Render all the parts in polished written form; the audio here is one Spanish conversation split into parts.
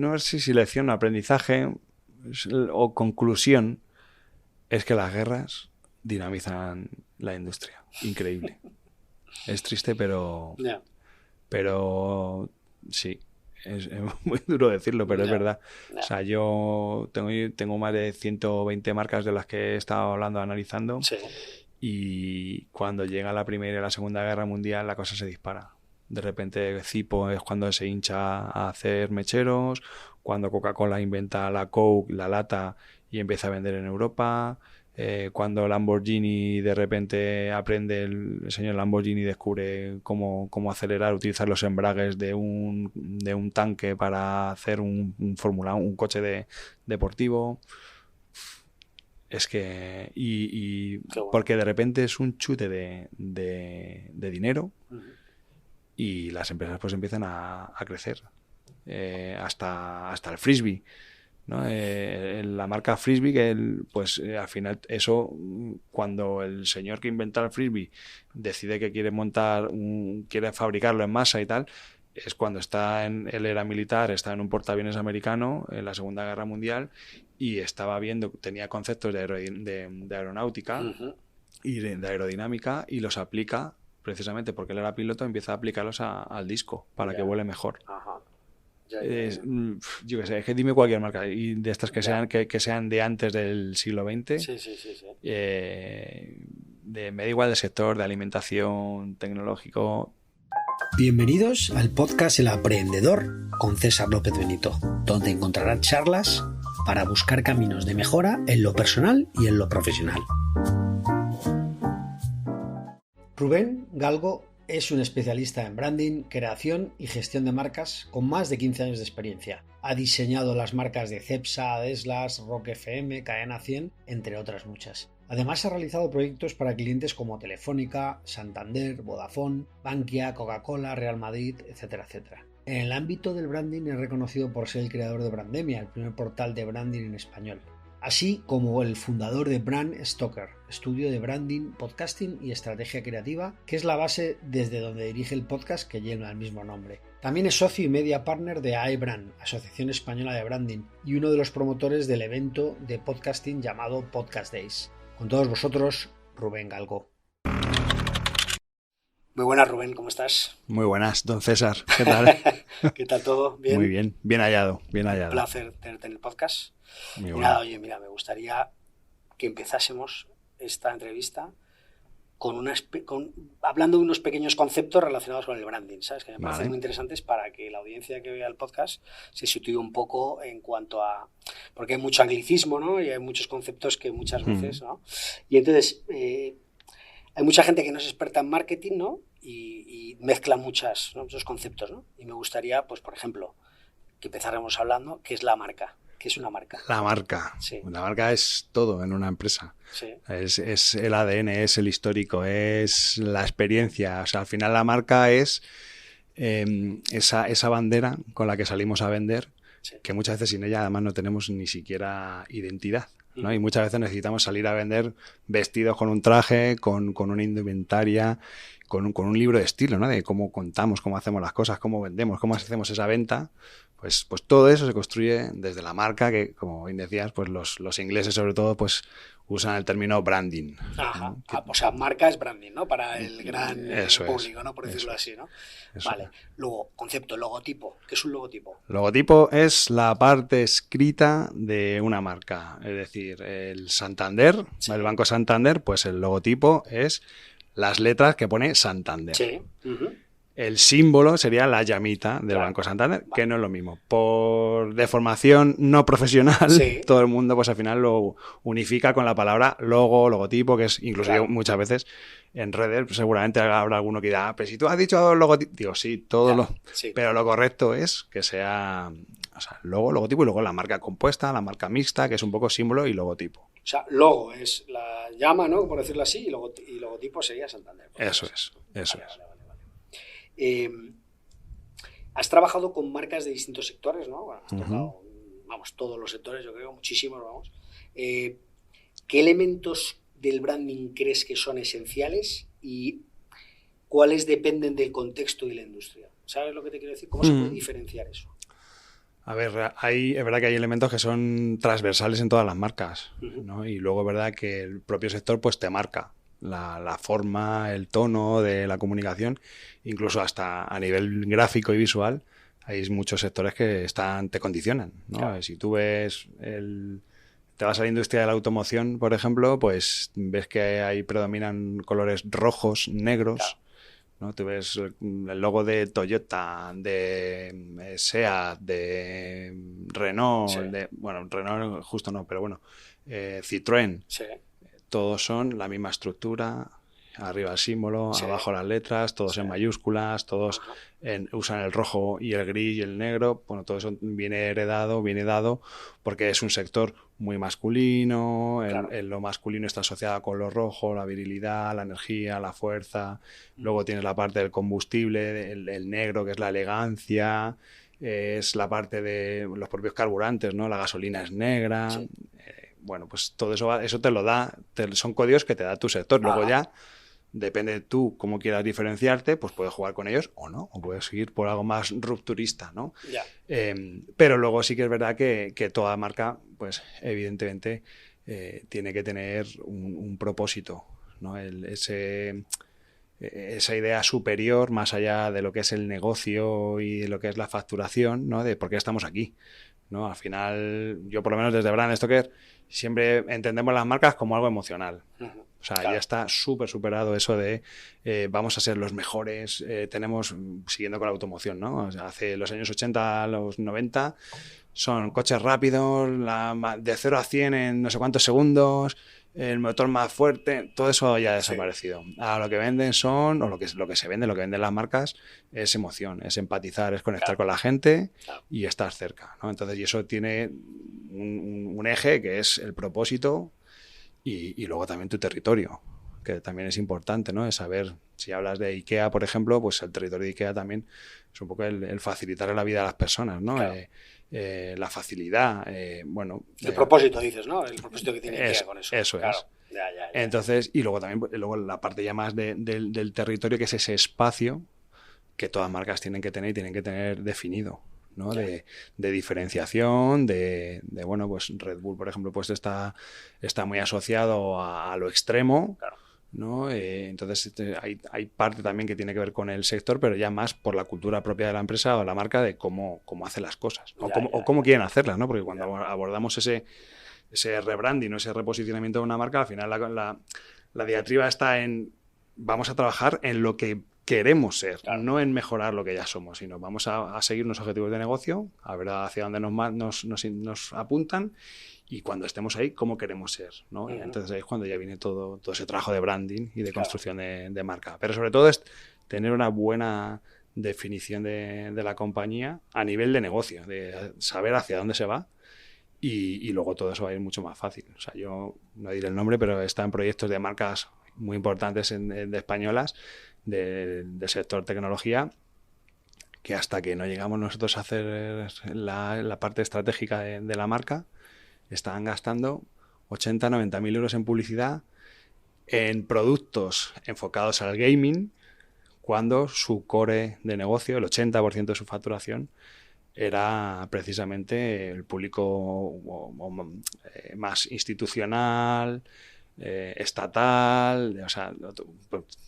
no sé si lección o aprendizaje o conclusión, es que las guerras dinamizan la industria. Increíble. Es triste, pero sí, es muy duro decirlo, pero es verdad. O sea, yo tengo más de 120 marcas de las que he estado hablando, analizando, y cuando llega la Primera y la Segunda Guerra Mundial la cosa se dispara. De repente Zippo es cuando se hincha a hacer mecheros, cuando Coca-Cola inventa la Coke, la lata, y empieza a vender en Europa. Cuando Lamborghini de repente aprende, el señor Lamborghini descubre cómo acelerar, utilizar los embragues de un tanque para hacer un Fórmula 1, un coche deportivo. Es que... bueno. Porque de repente es un chute de dinero, y las empresas pues empiezan a crecer. Hasta el frisbee, ¿no? La marca Frisbee, que al final eso, cuando el señor que inventa el Frisbee decide que quiere fabricarlo en masa y tal, es cuando él era militar, estaba en un portaaviones americano en la Segunda Guerra Mundial, y tenía conceptos de aeronáutica y de aerodinámica, y los aplica precisamente porque él era piloto, empieza a aplicarlos al disco para que vuele mejor. Yo qué sé, es que dime cualquier marca y de estas que sean de antes del siglo XX. Me da igual del sector, de alimentación, tecnológico. Bienvenidos al podcast El Aprendedor con César López Benito, donde encontrarás charlas para buscar caminos de mejora en lo personal y en lo profesional. Rubén Galgo es un especialista en branding, creación y gestión de marcas con más de 15 años de experiencia. Ha diseñado las marcas de Cepsa, Adeslas, Rock FM, Cadena 100, entre otras muchas. Además ha realizado proyectos para clientes como Telefónica, Santander, Vodafone, Bankia, Coca-Cola, Real Madrid, etcétera, etcétera. En el ámbito del branding es reconocido por ser el creador de Brandemia, el primer portal de branding en español, así como el fundador de Brand Stoker, estudio de branding, podcasting y estrategia creativa, que es la base desde donde dirige el podcast que lleva el mismo nombre. También es socio y media partner de iBrand, Asociación Española de Branding, y uno de los promotores del evento de podcasting llamado Podcast Days. Con todos vosotros, Rubén Galgo. Muy buenas, Rubén, ¿cómo estás? Muy buenas, don César, ¿qué tal? ¿Qué tal todo? ¿Bien? Muy bien, bien hallado, bien hallado. Un placer tenerte en el podcast. Muy bueno. Nada, oye, mira, me gustaría que empezásemos esta entrevista hablando de unos pequeños conceptos relacionados con el branding, ¿sabes? Que me parecen muy interesantes para que la audiencia que vea el podcast se sitúe un poco en cuanto a... Porque hay mucho anglicismo, ¿no? Y hay muchos conceptos que muchas veces, ¿no? Y entonces, hay mucha gente que no es experta en marketing, ¿no? Y mezcla muchos conceptos, ¿no? Y me gustaría, pues, por ejemplo, que empezáramos hablando qué es la marca. ¿Qué es una marca? La marca. Sí. La marca es todo en una empresa. Sí. Es el ADN, es el histórico, es la experiencia. O sea, al final la marca es esa bandera con la que salimos a vender, que muchas veces sin ella además no tenemos ni siquiera identidad, ¿no? Y muchas veces necesitamos salir a vender vestidos con un traje, con una indumentaria, con un libro de estilo, ¿no? De cómo contamos, cómo hacemos las cosas, cómo vendemos, cómo hacemos esa venta. Pues todo eso se construye desde la marca, que como bien decías, pues los ingleses sobre todo pues usan el término branding. Ajá. ¿No? O sea, marca es branding, ¿no? Para el gran público, ¿no? Por decirlo así, ¿no? Vale. Luego, concepto, logotipo. ¿Qué es un logotipo? Logotipo es la parte escrita de una marca. Es decir, el Santander, el Banco Santander, pues el logotipo es las letras que pone Santander. Sí. El símbolo sería la llamita del Banco Santander, que no es lo mismo. Por deformación no profesional, todo el mundo pues al final lo unifica con la palabra logo, logotipo, que es inclusive muchas veces en redes seguramente habrá alguno que dirá, pero si tú has dicho logotipo, digo, sí, pero lo correcto es que sea, o sea, logo, logotipo y luego la marca compuesta, la marca mixta, que es un poco símbolo y logotipo. O sea, logo es la llama, ¿no? Por decirlo así, y logotipo sería Santander. Eso es. Has trabajado con marcas de distintos sectores, ¿no? Bueno, has tocado, todos los sectores, yo creo, muchísimos, vamos. ¿Qué elementos del branding crees que son esenciales y cuáles dependen del contexto y la industria? ¿Sabes lo que te quiero decir? ¿Cómo se puede diferenciar eso? A ver, es verdad que hay elementos que son transversales en todas las marcas, ¿no? Y luego es verdad que el propio sector pues te marca la forma, el tono de la comunicación, incluso hasta a nivel gráfico y visual. Hay muchos sectores que te condicionan, ¿no? Claro. Si tú te vas a la industria de la automoción, por ejemplo, pues ves que ahí predominan colores rojos, negros. Claro. ¿No? Tú ves el logo de Toyota, de SEAT, de Renault, sí. Bueno, Renault justo no, pero bueno, Citroën. Sí. Todos son la misma estructura, arriba el símbolo, sí. Abajo las letras, todos sí. En mayúsculas, todos usan el rojo y el gris y el negro. Bueno, todo eso viene dado porque es un sector muy masculino, claro. Lo masculino está asociado con lo rojo, la virilidad, la energía, la fuerza. Luego tienes la parte del combustible, el negro, que es la elegancia, es la parte de los propios carburantes, ¿no? La gasolina es negra. Sí. Bueno, pues todo eso te lo da, son códigos que te da tu sector. Luego ya, depende de tú cómo quieras diferenciarte, pues puedes jugar con ellos o no, o puedes ir por algo más rupturista, ¿no? Ya. Pero luego sí que es verdad que toda marca, pues evidentemente, tiene que tener un propósito, ¿no? Esa idea superior, más allá de lo que es el negocio y de lo que es la facturación, ¿no? De por qué estamos aquí, ¿no? Al final, yo por lo menos desde Brand Stoker siempre entendemos las marcas como algo emocional. O sea, claro. Ya está súper superado eso de vamos a ser los mejores, siguiendo con la automoción, ¿no? O sea, hace los años 80 a los 90 son coches rápidos, de 0 a 100 en no sé cuántos segundos, el motor más fuerte, todo eso ya ha desaparecido. Sí. Ahora lo que venden o lo que se vende, lo que venden las marcas es emoción, es empatizar, es conectar claro. Con la gente claro. Y estar cerca, ¿no? Entonces, y eso tiene un eje que es el propósito y luego también tu territorio, que también es importante, ¿no? Es saber, si hablas de IKEA, por ejemplo, pues el territorio de IKEA también es un poco el facilitar la vida a las personas, ¿no? Claro. La facilidad, bueno... El propósito, dices, ¿no? El propósito que tiene IKEA con eso. Eso claro. Es. Ya. Entonces, y luego también la parte ya más del territorio, que es ese espacio que todas marcas tienen que tener y tienen que tener definido, ¿no? De diferenciación, bueno, pues Red Bull, por ejemplo, pues está muy asociado a lo extremo, claro. ¿No? Entonces hay parte también que tiene que ver con el sector, pero ya más por la cultura propia de la empresa o la marca de cómo hace las cosas, o cómo quieren hacerlas, ¿no? Porque cuando abordamos ese rebranding o ese reposicionamiento de una marca, al final la diatriba está en vamos a trabajar en lo que queremos ser, claro. No en mejorar lo que ya somos, sino vamos a seguir unos objetivos de negocio, a ver hacia dónde nos apuntan y cuando estemos ahí, cómo queremos ser, ¿no? Y entonces ahí es cuando ya viene todo ese trabajo de branding y de construcción de marca. Pero sobre todo es tener una buena definición de la compañía a nivel de negocio, de saber hacia dónde se va y luego todo eso va a ir mucho más fácil. O sea, yo no diré el nombre, pero están proyectos de marcas muy importantes de españolas del sector tecnología, que hasta que no llegamos nosotros a hacer la parte estratégica de la marca, estaban gastando 80-90 mil euros en publicidad en productos enfocados al gaming, cuando su core de negocio, el 80% de su facturación, era precisamente el público más institucional, estatal, o sea,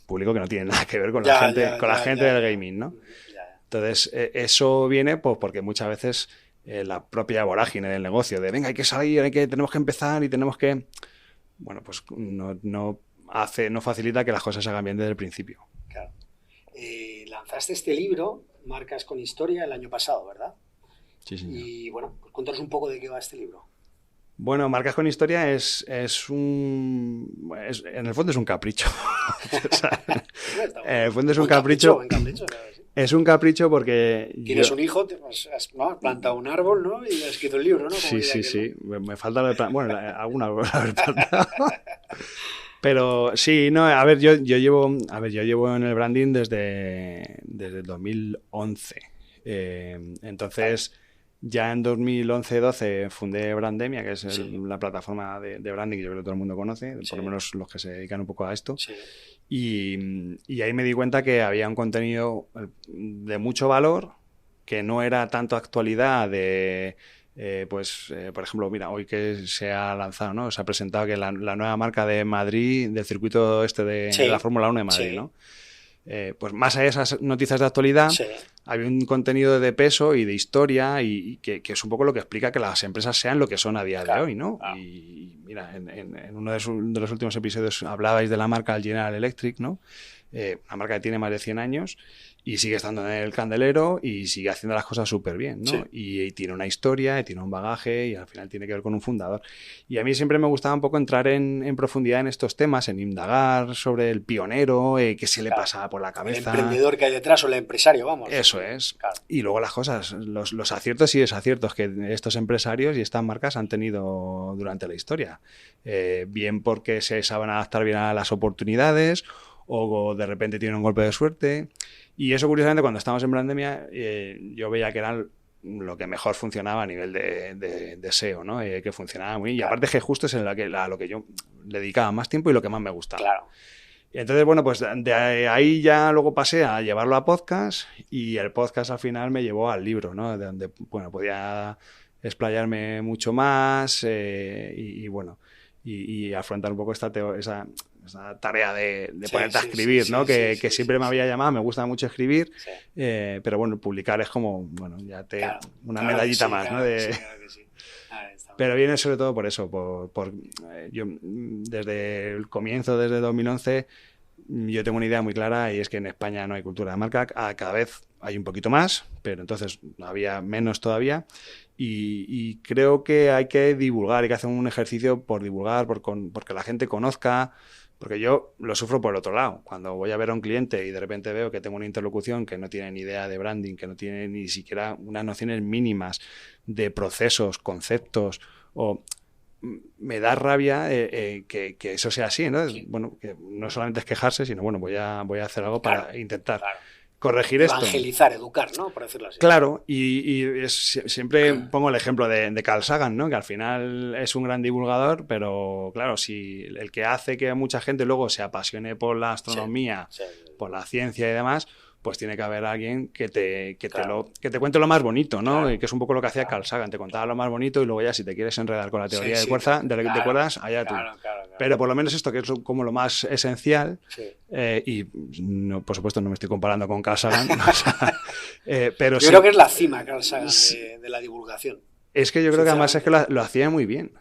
público que no tiene nada que ver con la gente del gaming, ¿no? Entonces, eso viene pues porque muchas veces la propia vorágine del negocio, de venga, hay que salir, tenemos que empezar y tenemos que... Bueno, pues no facilita que las cosas se hagan bien desde el principio. Claro. Lanzaste este libro, Marcas con Historia, el año pasado, ¿verdad? Sí, señor. Y bueno, pues cuéntanos un poco de qué va este libro. Bueno, Marcas con Historia en el fondo es un capricho. O sea, en el fondo es un capricho. Es un capricho porque... Tienes un hijo, has plantado un árbol, ¿no? Y has escrito el libro, ¿no? Sí. Me falta lo de alguna haber plantado. Pero sí, no, a ver, yo llevo en el branding desde el 2011. Entonces... Ya en 2011-12 fundé Brandemia, que es la plataforma de branding que yo creo que todo el mundo conoce, por lo menos los que se dedican un poco a esto. Sí. Y ahí me di cuenta que había un contenido de mucho valor que no era tanto actualidad de... por ejemplo, mira, hoy que se ha lanzado, ¿no? Se ha presentado que la nueva marca de Madrid, del circuito de la Fórmula 1 de Madrid, ¿no? Pues más allá de esas noticias de actualidad, hay un contenido de peso y de historia y que es un poco lo que explica que las empresas sean lo que son a día de hoy, ¿no? Y mira, en uno de los últimos episodios hablabais de la marca General Electric, ¿no? Una marca que tiene más de 100 años y sigue estando en el candelero y sigue haciendo las cosas súper bien, ¿no? Y tiene una historia, y tiene un bagaje y al final tiene que ver con un fundador. Y a mí siempre me gustaba un poco entrar en profundidad en estos temas, en indagar sobre el pionero, qué se le pasaba por la cabeza. El emprendedor que hay detrás o el empresario, vamos. Eso es. Claro. Y luego las cosas, los aciertos y desaciertos que estos empresarios y estas marcas han tenido durante la historia. Bien porque se saben adaptar bien a las oportunidades o de repente tienen un golpe de suerte. Y eso, curiosamente, cuando estábamos en pandemia, yo veía que era lo que mejor funcionaba a nivel de SEO, ¿no? Que funcionaba muy bien. Y aparte que justo es a lo que yo le dedicaba más tiempo y lo que más me gustaba. Claro. Y entonces, bueno, pues de ahí ya luego pasé a llevarlo a podcast y el podcast al final me llevó al libro, ¿no? De donde, bueno, podía explayarme mucho más y afrontar un poco esa tarea de ponerte a escribir, ¿no? Que siempre me había llamado, me gusta mucho escribir, pero bueno, publicar es como, bueno, ya una medallita más, ¿no? Claro que sí. Pero viene sobre todo por eso, yo desde el comienzo, desde 2011, yo tengo una idea muy clara y es que en España no hay cultura de marca, cada vez hay un poquito más, pero entonces había menos todavía y creo que hay que divulgar, hay que hacer un ejercicio por divulgar, porque la gente conozca, porque yo lo sufro por el otro lado. Cuando voy a ver a un cliente y de repente veo que tengo una interlocución que no tiene ni idea de branding, que no tiene ni siquiera unas nociones mínimas de procesos, conceptos, o me da rabia que eso sea así, ¿no? Bueno, que no solamente es quejarse, sino bueno, voy a hacer algo para intentar corregir esto. Evangelizar, educar, ¿no? Por decirlo así. Claro, siempre pongo el ejemplo de Carl Sagan, ¿no? Que al final es un gran divulgador, pero claro, si el que hace que mucha gente luego se apasione por la astronomía, por la ciencia y demás, pues tiene que haber alguien que te cuente lo más bonito, ¿no? Claro. Que es un poco lo que hacía Carl Sagan, te contaba lo más bonito y luego ya si te quieres enredar con la teoría de cuerdas, allá tú. Claro. Pero por lo menos esto que es como lo más esencial, y no, por supuesto no me estoy comparando con Carl Sagan, pero yo creo que es la cima, Carl Sagan, de la divulgación. Es que yo creo que además es que lo hacía muy bien.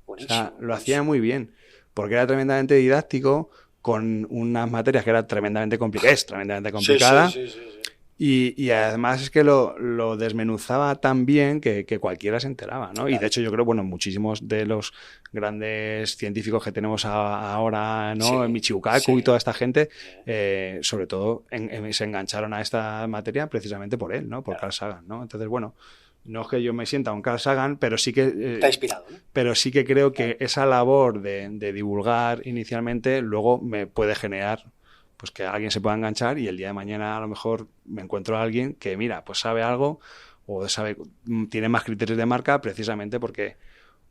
Buenísimo, o sea, lo hacía muy bien, porque era tremendamente didáctico, con unas materias que eran tremendamente complicadas. Sí. Y además es que lo desmenuzaba tan bien que cualquiera se enteraba, ¿no? Claro. Y de hecho yo creo, bueno, muchísimos de los grandes científicos que tenemos ahora, ¿no? Michio Kaku y toda esta gente, sobre todo se engancharon a esta materia precisamente por él, ¿no? Por Carl Sagan, ¿no? Entonces, bueno, no es que yo me sienta un Carl Sagan, pero sí que... Está inspirado, ¿no? Pero sí que creo que esa labor de divulgar inicialmente luego me puede generar pues que alguien se pueda enganchar y el día de mañana a lo mejor me encuentro a alguien que, mira, pues sabe algo o tiene más criterios de marca precisamente porque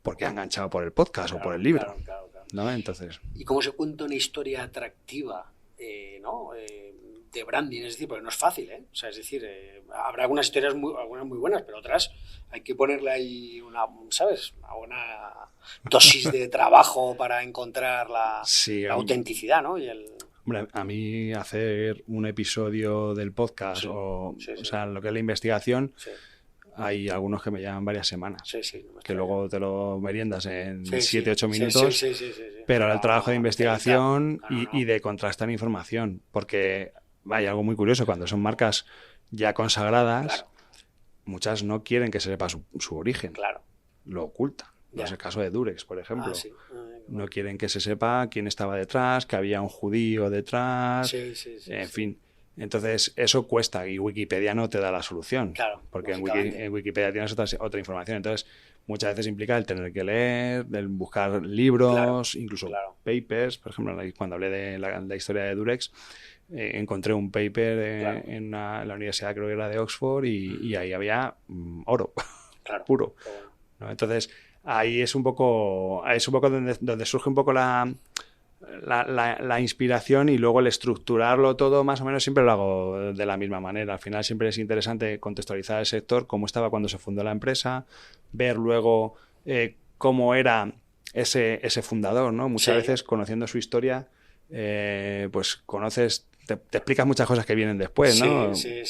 ha enganchado por el podcast o por el libro. Claro. ¿No? Entonces... ¿Y cómo se cuenta una historia atractiva, ¿no? De branding? Es decir, porque no es fácil, ¿eh? O sea, es decir, habrá algunas historias algunas muy buenas, pero otras hay que ponerle ahí una dosis de trabajo para encontrar la autenticidad, ¿no? Hombre, a mí hacer un episodio del podcast o sea, lo que es la investigación, hay algunos que me llevan varias semanas, que luego te lo meriendas en 7-8 minutos, pero el trabajo de investigación y de contrastar información, porque hay algo muy curioso, cuando son marcas ya consagradas, muchas no quieren que se sepa su origen, lo ocultan. No es el caso de Durex, por ejemplo. No quieren que se sepa quién estaba detrás, que había un judío detrás, en fin. Entonces, eso cuesta y Wikipedia no te da la solución. Claro, porque en Wikipedia tienes otra información. Entonces, muchas veces implica el tener que leer, el buscar libros, incluso papers. Por ejemplo, cuando hablé de la historia de Durex, encontré un paper en la universidad, creo que era de Oxford, y ahí había oro puro, ¿no? Entonces, ahí es un poco donde surge un poco la inspiración y luego el estructurarlo todo más o menos siempre lo hago de la misma manera. Al final siempre es interesante contextualizar el sector, cómo estaba cuando se fundó la empresa, ver luego cómo era ese fundador, ¿no? Muchas veces conociendo su historia, pues conoces, te explicas muchas cosas que vienen después, ¿no? Sí.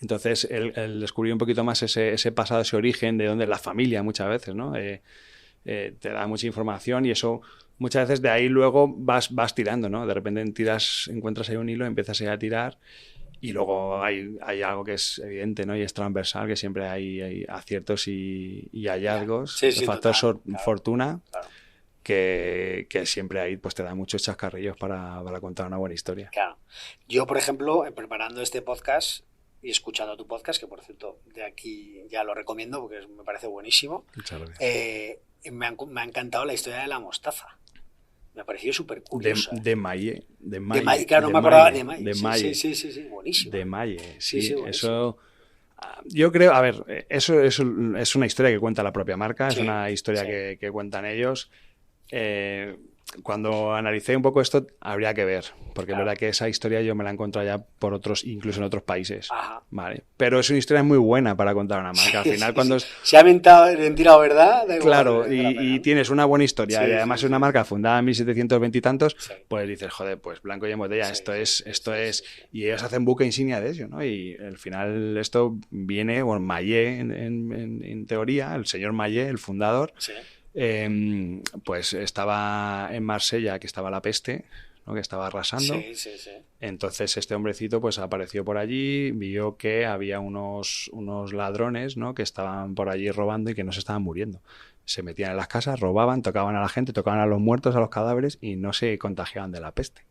Entonces, el descubrir un poquito más ese pasado, ese origen, de dónde la familia muchas veces, ¿no? Te da mucha información y eso muchas veces de ahí luego vas tirando, ¿no? De repente encuentras ahí un hilo, empiezas a tirar y luego hay algo que es evidente, ¿no? Y es transversal, que siempre hay aciertos y hallazgos. El factor fortuna, claro. Que siempre ahí pues te da muchos chascarrillos para contar una buena historia. Claro. Yo, por ejemplo, preparando este podcast y escuchando tu podcast, que por cierto de aquí ya lo recomiendo porque me parece buenísimo. Muchas gracias. Me ha encantado la historia de la mostaza. Me ha parecido súper curiosa. De Maille. Claro, no me acordaba de Maille. Sí, buenísimo. De Maille, sí eso... Yo creo, a ver, eso es una historia que cuenta la propia marca, es una historia que cuentan ellos. Cuando analicé un poco esto, habría que ver, porque es verdad que esa historia yo me la he encontrado ya por otros, incluso en otros países. Ajá. Vale. Pero es una historia muy buena para contar una marca. Al final, cuando se ha mentirado, ¿verdad? Claro, y tienes una buena historia y además es una marca fundada en 1720 y tantos, pues dices, joder, pues blanco y en botella, esto es. Y ellos hacen buque insignia de ello, ¿no? Y al final esto viene, bueno, Maille en teoría, el señor Maille, el fundador. Sí. Pues estaba en Marsella, que estaba la peste, ¿no? Que estaba arrasando. Sí. Entonces este hombrecito pues apareció por allí, vio que había unos ladrones, ¿no? Que estaban por allí robando y que no se estaban muriendo. Se metían en las casas, robaban, tocaban a la gente, tocaban a los muertos, a los cadáveres y no se contagiaban de la peste.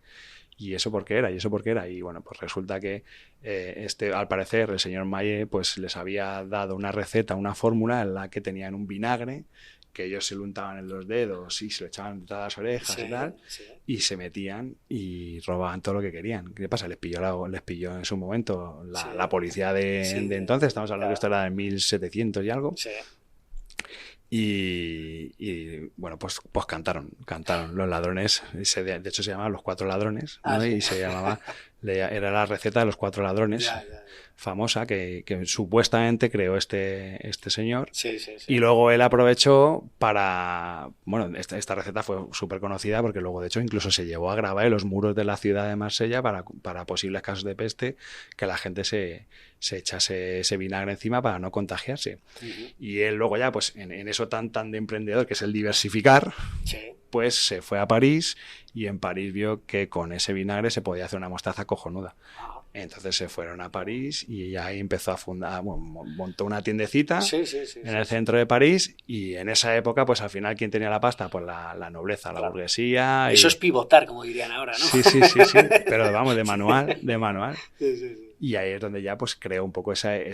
¿Y eso por qué era? Y bueno, pues resulta que al parecer el señor Maille pues les había dado una receta, una fórmula en la que tenían un vinagre que ellos se lo untaban en los dedos y se lo echaban de todas las orejas y tal, y se metían y robaban todo lo que querían. ¿Qué pasa? Les pilló en su momento la policía de entonces, estamos hablando que esto era de 1700 y algo. Sí. Y bueno, pues cantaron los ladrones, de hecho se llamaban los 4 ladrones, ¿no? Y se llamaba, era la receta de los 4 ladrones, famosa, que supuestamente creó este señor. Sí. Y luego él aprovechó para, bueno, esta receta fue súper conocida porque luego de hecho incluso se llevó a grabar en los muros de la ciudad de Marsella para posibles casos de peste, que la gente se echase ese vinagre encima para no contagiarse. Y él luego ya, pues en eso tan de emprendedor, que es el diversificar, pues se fue a París y en París vio que con ese vinagre se podía hacer una mostaza cojonuda. Entonces se fueron a París y ahí empezó a fundar, bueno, montó una tiendecita en el centro de París y en esa época, pues al final, ¿quién tenía la pasta? Pues la nobleza, la burguesía. Eso es pivotar, como dirían ahora, ¿no? Sí, pero vamos, de manual. Sí. Y ahí es donde ya pues creó un poco ese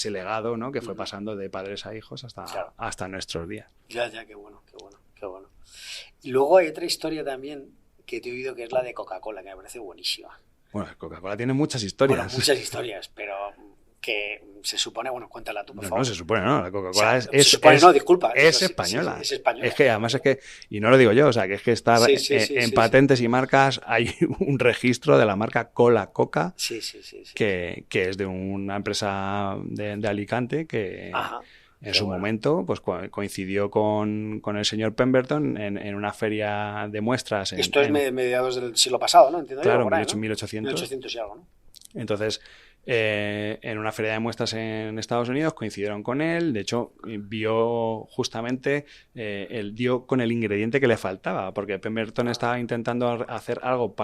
legado, ¿no? Que fue pasando de padres a hijos hasta nuestros días. Ya, qué bueno. Y luego hay otra historia también que te he oído, que es la de Coca-Cola, que me parece buenísima. Bueno, Coca-Cola tiene muchas historias. Bueno, muchas historias, pero que se supone, bueno, cuéntala tú, por favor. No, se supone, ¿no? La Coca-Cola disculpa. Es española. Es española. Es que además y no lo digo yo, o sea, que es que está en patentes y marcas, hay un registro de la marca Coca-Coca, que es de una empresa de Alicante que... Ajá. En su momento, pues coincidió con el señor Pemberton en una feria de muestras. Esto es mediados del siglo pasado, ¿no? Entiendo. Claro, yo, por ahí, 1800. 1800 y algo, ¿no? Entonces, en una feria de muestras en Estados Unidos coincidieron con él. De hecho, vio justamente, él dio con el ingrediente que le faltaba, porque Pemberton estaba intentando hacer algo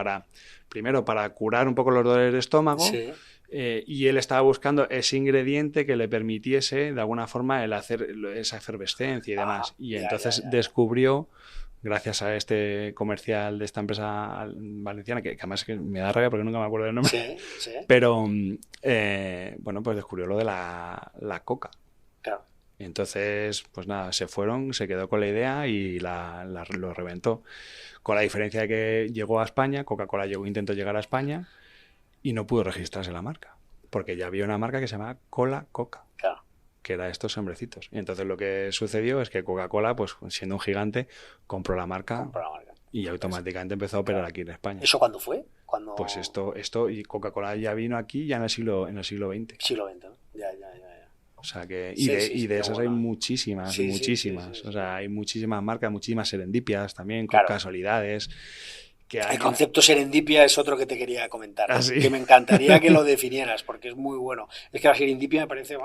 primero para curar un poco los dolores de estómago. Sí. Y él estaba buscando ese ingrediente que le permitiese de alguna forma el hacer esa efervescencia y demás. Y entonces descubrió, gracias a este comercial de esta empresa valenciana, que además que me da rabia porque nunca me acuerdo del nombre, pero bueno, pues descubrió lo de la coca. Claro. Entonces, pues nada, se quedó con la idea y lo reventó. Con la diferencia de que llegó a España, Coca-Cola intentó llegar a España y no pudo registrarse la marca, porque ya había una marca que se llamaba Cola-Coca, que era estos hombrecitos. Y entonces lo que sucedió es que Coca-Cola, pues siendo un gigante, compró la marca Y automáticamente empezó a operar aquí en España. ¿Eso cuándo fue? Pues esto y Coca-Cola ya vino aquí ya en el siglo XX. Siglo XX, ¿no? Ya. O sea que, y de esas hay muchísimas. O sea, hay muchísimas marcas, muchísimas serendipias también, con casualidades. El concepto serendipia es otro que te quería comentar, ¿sí? Que me encantaría que lo definieras, porque es muy bueno. Es que la serendipia me parece,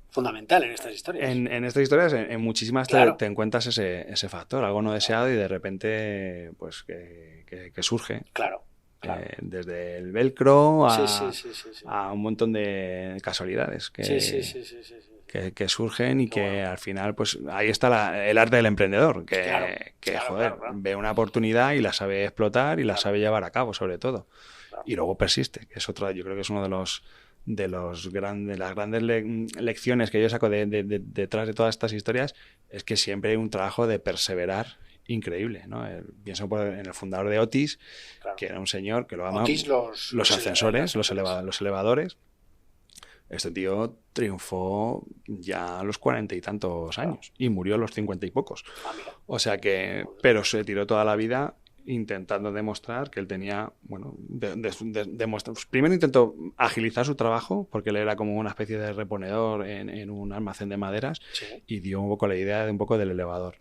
fundamental en estas historias. En estas historias, en muchísimas te encuentras ese factor, algo no deseado y de repente pues que surge. Claro. Desde el velcro a un montón de casualidades que surgen y que al final pues ahí está el arte del emprendedor que ve una oportunidad y la sabe explotar y la sabe llevar a cabo sobre todo y luego persiste, que es otra, yo creo que es uno de las grandes lecciones que yo saco detrás de todas estas historias, es que siempre hay un trabajo de perseverar increíble, ¿no? Pienso en el fundador de Otis, que era un señor que lo ama. Otis, los ascensores, los elevadores. Este tío triunfó ya a los 40 y tantos años y murió a los 50 y pocos. O sea que, pero se tiró toda la vida intentando demostrar que él tenía, primero intentó agilizar su trabajo, porque él era como una especie de reponedor en un almacén de maderas, y dio un poco la idea de un poco del elevador.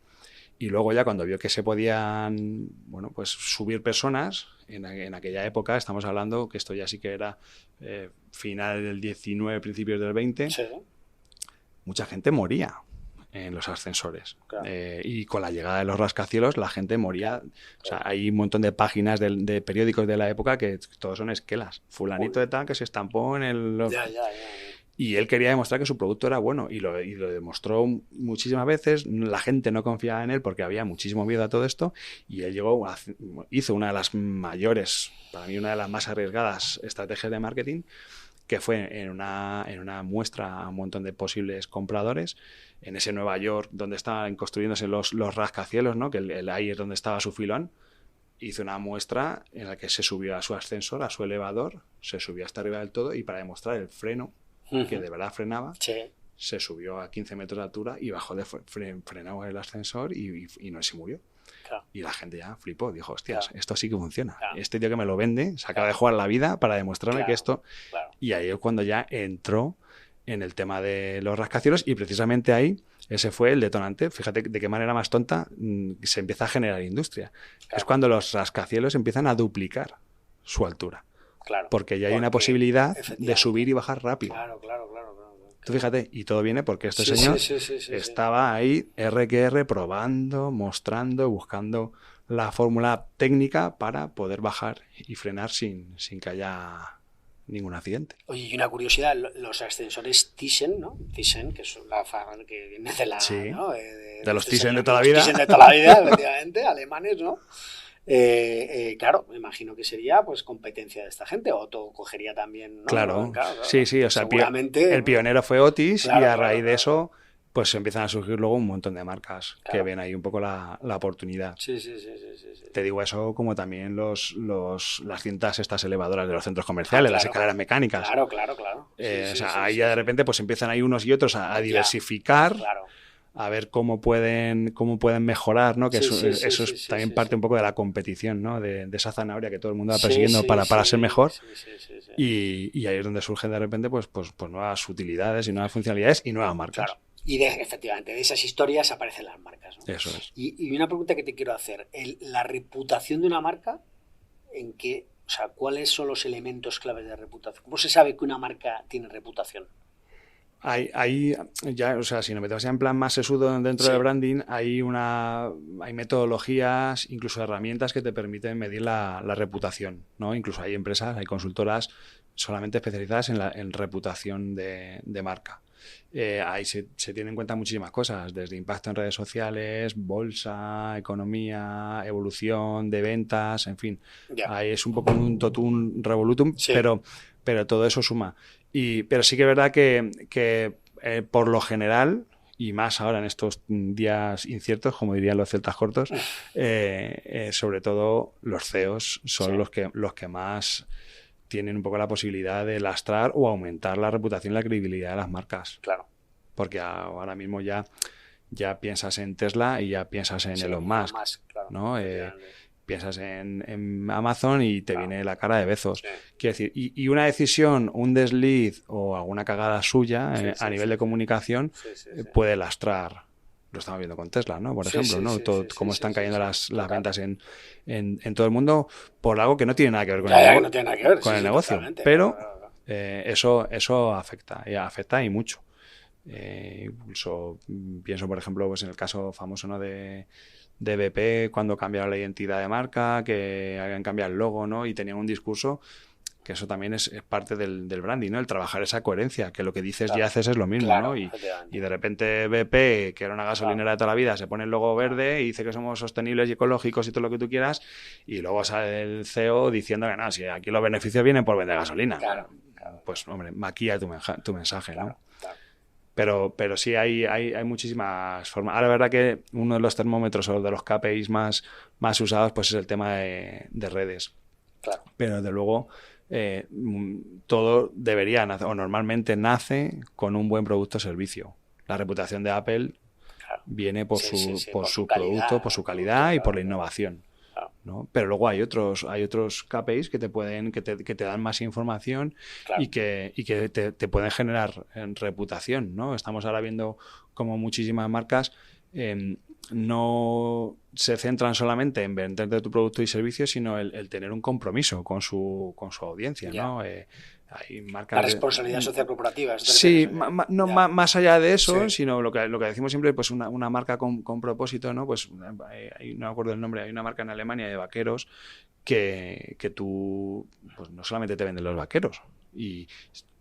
Y luego ya cuando vio que se podían pues subir personas, en aquella época, estamos hablando que esto ya sí que era final del 19, principios del 20, mucha gente moría en los ascensores. Y con la llegada de los rascacielos la gente moría. O sea, hay un montón de páginas de periódicos de la época que todos son esquelas. Fulanito de tal que se estampó en el... Y él quería demostrar que su producto era bueno y lo demostró muchísimas veces. La gente no confiaba en él porque había muchísimo miedo a todo esto y él hizo una de las mayores, para mí una de las más arriesgadas estrategias de marketing, que fue en una muestra a un montón de posibles compradores en ese Nueva York donde estaban construyéndose los rascacielos, ¿no? Que ahí es donde estaba su filón. Hizo una muestra en la que se subió a su ascensor, a su elevador, se subió hasta arriba del todo y para demostrar el freno, que de verdad frenaba, se subió a 15 metros de altura y bajó frenó el ascensor y no se murió. Y la gente ya flipó, dijo, hostias, esto sí que funciona. Este tío que me lo vende se acaba de jugar la vida para demostrarme que esto... Y ahí es cuando ya entró en el tema de los rascacielos y precisamente ahí ese fue el detonante. Fíjate de qué manera más tonta se empieza a generar industria. Es cuando los rascacielos empiezan a duplicar su altura. Porque ya hay una posibilidad de subir y bajar rápido. Tú fíjate, y todo viene porque este señor estaba ahí, R&R, probando, mostrando, buscando la fórmula técnica para poder bajar y frenar sin que haya ningún accidente. Oye, y una curiosidad, los ascensores Thyssen, ¿no? Thyssen, que es la fábrica que viene de la... ¿no? de los Thyssen de toda la vida. Thyssen de toda la vida, efectivamente, alemanes, ¿no? Claro, me imagino que sería pues competencia de esta gente, Otto cogería también, ¿no? Claro. Sí, o sea, seguramente el pionero fue Otis y a raíz de eso pues empiezan a surgir luego un montón de marcas que ven ahí un poco la oportunidad. Sí. Te digo eso como también las cintas estas elevadoras de los centros comerciales, las escaleras mecánicas. Claro. Ahí ya de repente pues empiezan ahí unos y otros a diversificar. A ver cómo pueden mejorar, ¿no? Que eso es también parte un poco de la competición, ¿no? De esa zanahoria que todo el mundo va persiguiendo para ser mejor. Y ahí es donde surgen de repente pues nuevas utilidades y nuevas funcionalidades y nuevas marcas. Claro. Y efectivamente, de esas historias aparecen las marcas, ¿no? Eso es. Y una pregunta que te quiero hacer. La reputación de una marca, ¿cuáles son los elementos claves de reputación? ¿Cómo se sabe que una marca tiene reputación? Hay ya, o sea, si nos metemos ya en plan más sesudo dentro del branding, hay metodologías, incluso herramientas que te permiten medir la reputación, ¿no? Incluso hay empresas, hay consultoras solamente especializadas en reputación de marca. Ahí se tienen en cuenta muchísimas cosas, desde impacto en redes sociales, bolsa, economía, evolución de ventas, en fin. Ahí es un poco un totum revolutum, pero todo eso suma. Pero sí que es verdad que por lo general, y más ahora en estos días inciertos, como dirían los celtas cortos, sobre todo los CEOs son los que más tienen un poco la posibilidad de lastrar o aumentar la reputación y la credibilidad de las marcas. Claro. Porque ahora mismo ya ya piensas en Tesla y ya piensas en Elon Musk, claro, ¿no? Piensas en Amazon y te viene la cara de Bezos. Sí. Quiero decir, y una decisión, un desliz o alguna cagada suya a nivel de comunicación puede lastrar. Lo estamos viendo con Tesla, ¿no? Por ejemplo, ¿no? Cómo están cayendo las ventas en todo el mundo por algo que no tiene nada que ver con el negocio. Pero eso afecta y mucho. Incluso pienso, por ejemplo, pues en el caso famoso, ¿no? de BP, cuando cambiaron la identidad de marca, que habían cambiado el logo, ¿no? Y tenían un discurso que eso también es parte del branding, ¿no? El trabajar esa coherencia, que lo que dices y haces es lo mismo, ¿no? Y de repente BP, que era una gasolinera de toda la vida, se pone el logo verde y dice que somos sostenibles y ecológicos y todo lo que tú quieras, y luego sale el CEO diciendo que no, si aquí los beneficios vienen por vender gasolina. Pues, hombre, maquilla tu mensaje, ¿no? Pero sí hay muchísimas formas. Ahora, la verdad que uno de los termómetros o de los KPIs más usados pues es el tema de redes. Claro. Pero desde luego todo debería nacer, o normalmente nace con un buen producto o servicio. La reputación de Apple viene por su producto, por su calidad y por la innovación. ¿No? Pero luego hay otros KPIs que te dan más información y que te pueden generar reputación, ¿no? Estamos ahora viendo como muchísimas marcas no se centran solamente en venderte tu producto y servicio, sino el tener un compromiso con su audiencia, ¿no? Hay marcas la responsabilidad social corporativa. Sí, más allá de eso, sino lo que decimos siempre, pues una marca con propósito, ¿no? Pues no me acuerdo el nombre, hay una marca en Alemania de vaqueros que tú pues no solamente te venden los vaqueros, y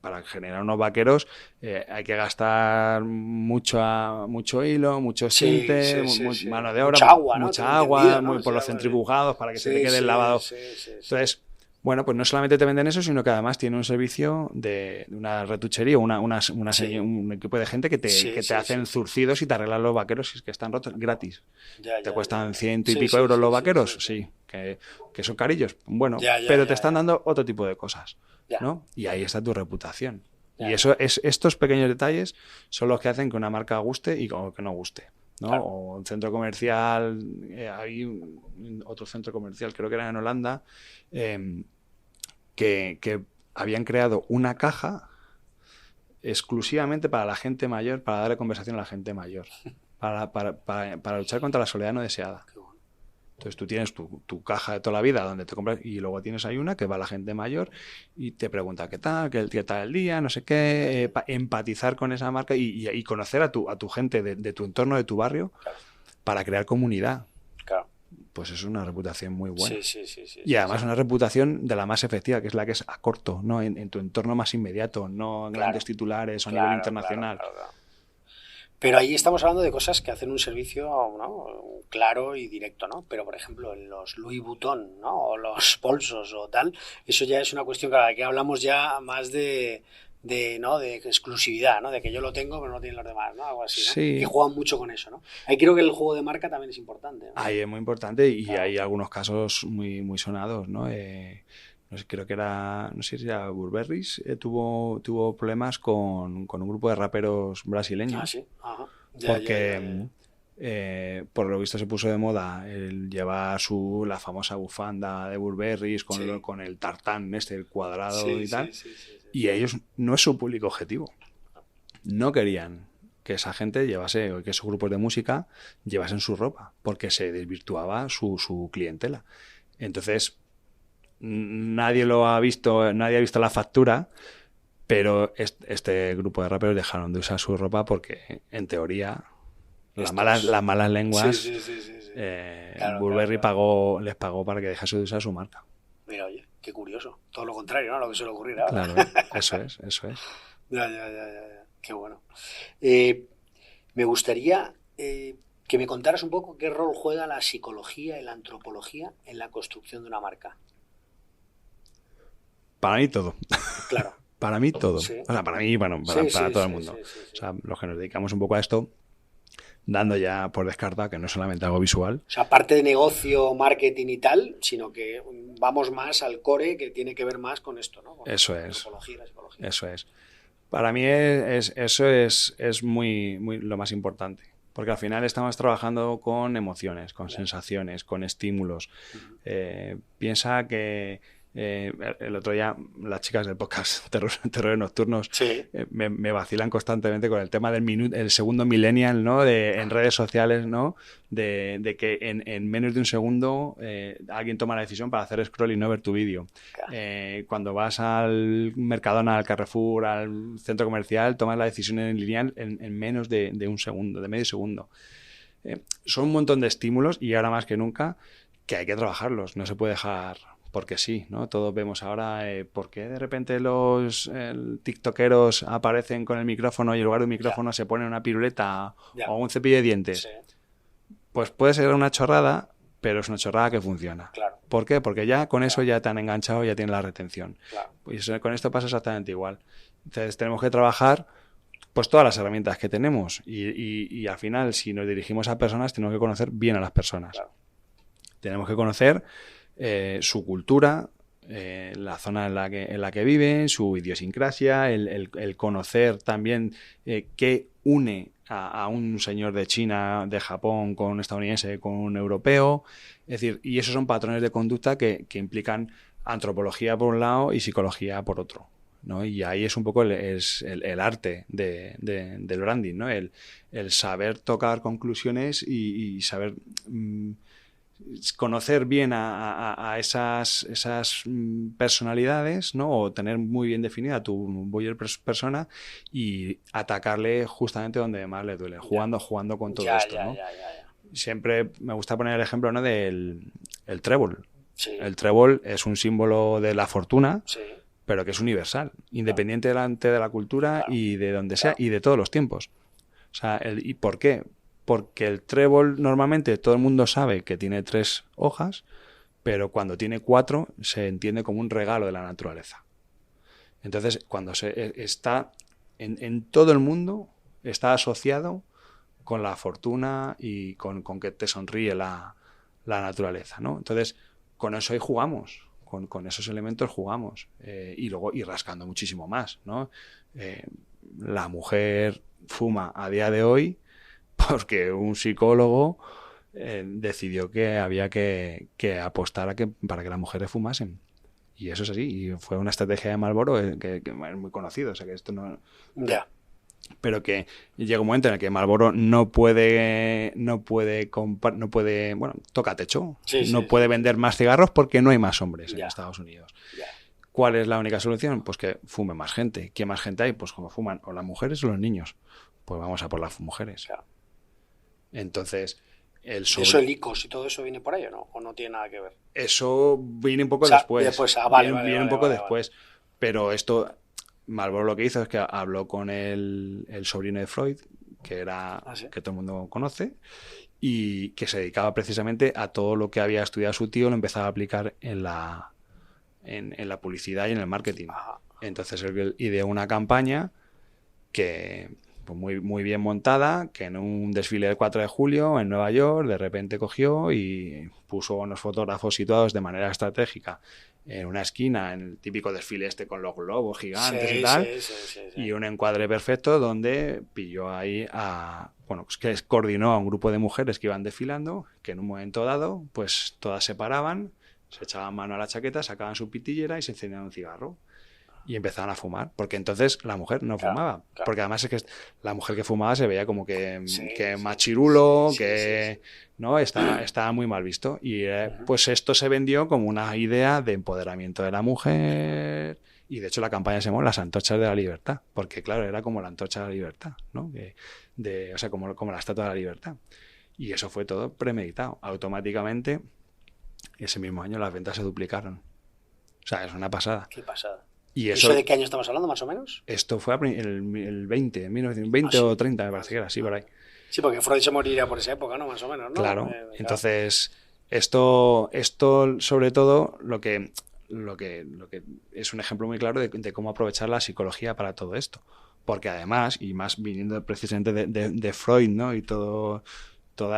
para generar unos vaqueros hay que gastar mucho hilo, mucho tinte, mano de obra, mucha agua, por los centrifugados para que se te quede el lavado. Entonces, bueno, pues no solamente te venden eso, sino que además tiene un servicio de una retuchería, un equipo de gente que te hacen zurcidos y te arreglan los vaqueros si es que están rotos gratis. Te cuestan 100 y pico euros los vaqueros, que son carillos. Bueno, pero te están dando otro tipo de cosas, ¿no? Y ahí está tu reputación. Y estos pequeños detalles son los que hacen que una marca guste y que no guste, ¿no? Claro. O un centro comercial, hay otro centro comercial, creo que era en Holanda, que habían creado una caja exclusivamente para la gente mayor, para darle conversación a la gente mayor, para luchar contra la soledad no deseada. Entonces tú tienes tu caja de toda la vida donde te compras, y luego tienes ahí una que va a la gente mayor y te pregunta qué tal el día, no sé qué, empatizar con esa marca y conocer a tu gente de tu entorno, de tu barrio, para crear comunidad. Claro. Pues es una reputación muy buena. Sí, y además una reputación de la más efectiva, que es la que es a corto, ¿no? En tu entorno más inmediato, no en grandes titulares o a nivel internacional. Claro. Pero ahí estamos hablando de cosas que hacen un servicio, ¿no? Claro y directo, ¿no? Pero, por ejemplo, en los Louis Vuitton, ¿no? O los bolsos o tal, eso ya es una cuestión que hablamos ya más de exclusividad, ¿no? De que yo lo tengo pero no lo tienen los demás, ¿no? Algo así, ¿no? Sí. Que juegan mucho con eso, ¿no? Ahí creo que el juego de marca también es importante, ¿no? Ahí es muy importante y hay algunos casos muy, muy sonados, ¿no? No sé, creo que no sé si era Burberry, tuvo problemas con un grupo de raperos brasileños. Ah, sí. Ajá. Porque por lo visto se puso de moda el llevar la famosa bufanda de Burberry con el tartán el cuadrado y tal. Sí. Y ellos no es su público objetivo. No querían que esa gente llevase, o que esos grupos de música llevasen su ropa, porque se desvirtuaba su clientela. Entonces nadie ha visto la factura, pero este grupo de raperos dejaron de usar su ropa porque, en teoría, las malas lenguas, claro, Burberry les pagó para que dejase de usar su marca. Mira, oye, qué curioso. Todo lo contrario, ¿no? Lo que suele ocurrir ahora. Claro, eso es. Ya. Qué bueno. Me gustaría que me contaras un poco qué rol juega la psicología y la antropología en la construcción de una marca. Para mí todo. Claro. Para mí todo. Sí. O sea, para mí, bueno, para todo el mundo. Sí. O sea, los que nos dedicamos un poco a esto, dando ya por descartado que no es solamente algo visual. O sea, aparte de negocio, marketing y tal, sino que vamos más al core, que tiene que ver más con esto, ¿no? Con eso la es. Antropología y la psicología. Eso es. Para mí eso es muy, muy lo más importante. Porque al final estamos trabajando con emociones, con sensaciones, con estímulos. Piensa que el otro día las chicas del podcast Terrores Nocturnos me vacilan constantemente con el tema del el segundo millennial, ¿no? En redes sociales, ¿no? De que en menos de un segundo alguien toma la decisión para hacer scroll y no ver tu vídeo. Cuando vas al Mercadona, al Carrefour, al centro comercial, tomas la decisión en lineal en menos de un segundo, de medio segundo. Son un montón de estímulos y ahora más que nunca que hay que trabajarlos, no se puede dejar porque sí, ¿no? Todos vemos ahora por qué de repente los tiktokeros aparecen con el micrófono y en lugar de un micrófono se ponen una piruleta o un cepillo de dientes. Pues puede ser una chorrada, pero es una chorrada que funciona. ¿Por qué? Porque ya con eso ya te han enganchado, ya tienes la retención. Pues con esto pasa exactamente igual. Entonces tenemos que trabajar pues todas las herramientas que tenemos y al final si nos dirigimos a personas tenemos que conocer bien a las personas. Tenemos que conocer su cultura, la zona en la que viven, su idiosincrasia, el conocer también qué une a un señor de China, de Japón, con un estadounidense, con un europeo. Es decir, y esos son patrones de conducta que implican antropología por un lado y psicología por otro, ¿no? Y ahí es un poco el arte del branding, ¿no? El saber tocar conclusiones y saber conocer bien a esas personalidades, ¿no? O tener muy bien definida tu buyer persona y atacarle justamente donde más le duele, jugando con todo esto, ¿no? Siempre me gusta poner el ejemplo, ¿no? del trébol. El trébol es un símbolo de la fortuna, pero que es universal, independiente de la cultura y de donde sea y de todos los tiempos. O sea, ¿y por qué? Porque el trébol normalmente todo el mundo sabe que tiene 3 hojas, pero cuando tiene 4 se entiende como un regalo de la naturaleza. Entonces, cuando está en todo el mundo, está asociado con la fortuna y con que te sonríe la naturaleza, ¿no? Entonces, con eso ahí jugamos, con esos elementos jugamos y luego ir rascando muchísimo más, ¿no? La mujer fuma a día de hoy porque un psicólogo decidió que había que apostar para que las mujeres fumasen. Y eso es así. Y fue una estrategia de Marlboro que es muy conocido. O sea, que esto no... Pero que llega un momento en el que Marlboro no puede bueno, toca techo. No puede vender más cigarros porque no hay más hombres en Estados Unidos. ¿Cuál es la única solución? Pues que fume más gente. ¿Qué más gente hay? Pues como fuman o las mujeres o los niños. Pues vamos a por las mujeres. Entonces, ¿Eso el ICOS y todo eso viene por ahí o no? ¿O no tiene nada que ver? Eso viene un poco después. Viene un poco después. Pero esto, Marlboro lo que hizo es que habló con el sobrino de Freud, que que todo el mundo conoce, y que se dedicaba precisamente a todo lo que había estudiado su tío, lo empezaba a aplicar en la publicidad y en el marketing. Entonces él ideó una campaña que... pues muy bien montada, que en un desfile del 4 de julio en Nueva York de repente cogió y puso unos fotógrafos situados de manera estratégica en una esquina, en el típico desfile con los globos gigantes y tal, y un encuadre perfecto donde pilló ahí pues que coordinó a un grupo de mujeres que iban desfilando, que en un momento dado pues todas se paraban, se echaban mano a la chaqueta, sacaban su pitillera y se encendían un cigarro. Y empezaban a fumar, porque entonces la mujer no fumaba. Porque además es que la mujer que fumaba se veía como que machirulo, ¿no? Estaba muy mal visto. Y pues esto se vendió como una idea de empoderamiento de la mujer. Y de hecho la campaña se llamó Las Antorchas de la Libertad, porque claro, era como la antorcha de la libertad, ¿no? O sea, como la estatua de la libertad. Y eso fue todo premeditado. Automáticamente, ese mismo año las ventas se duplicaron. O sea, es una pasada. Qué pasada. ¿Y eso de qué año estamos hablando, más o menos? Esto fue el 1920 o 30, me parece que era así, por ahí. Sí, porque Freud se moriría por esa época, ¿no? Más o menos, ¿no? Claro. Entonces, esto sobre todo, lo que es un ejemplo muy claro de cómo aprovechar la psicología para todo esto. Porque además, y más viniendo precisamente de Freud, ¿no? Y toda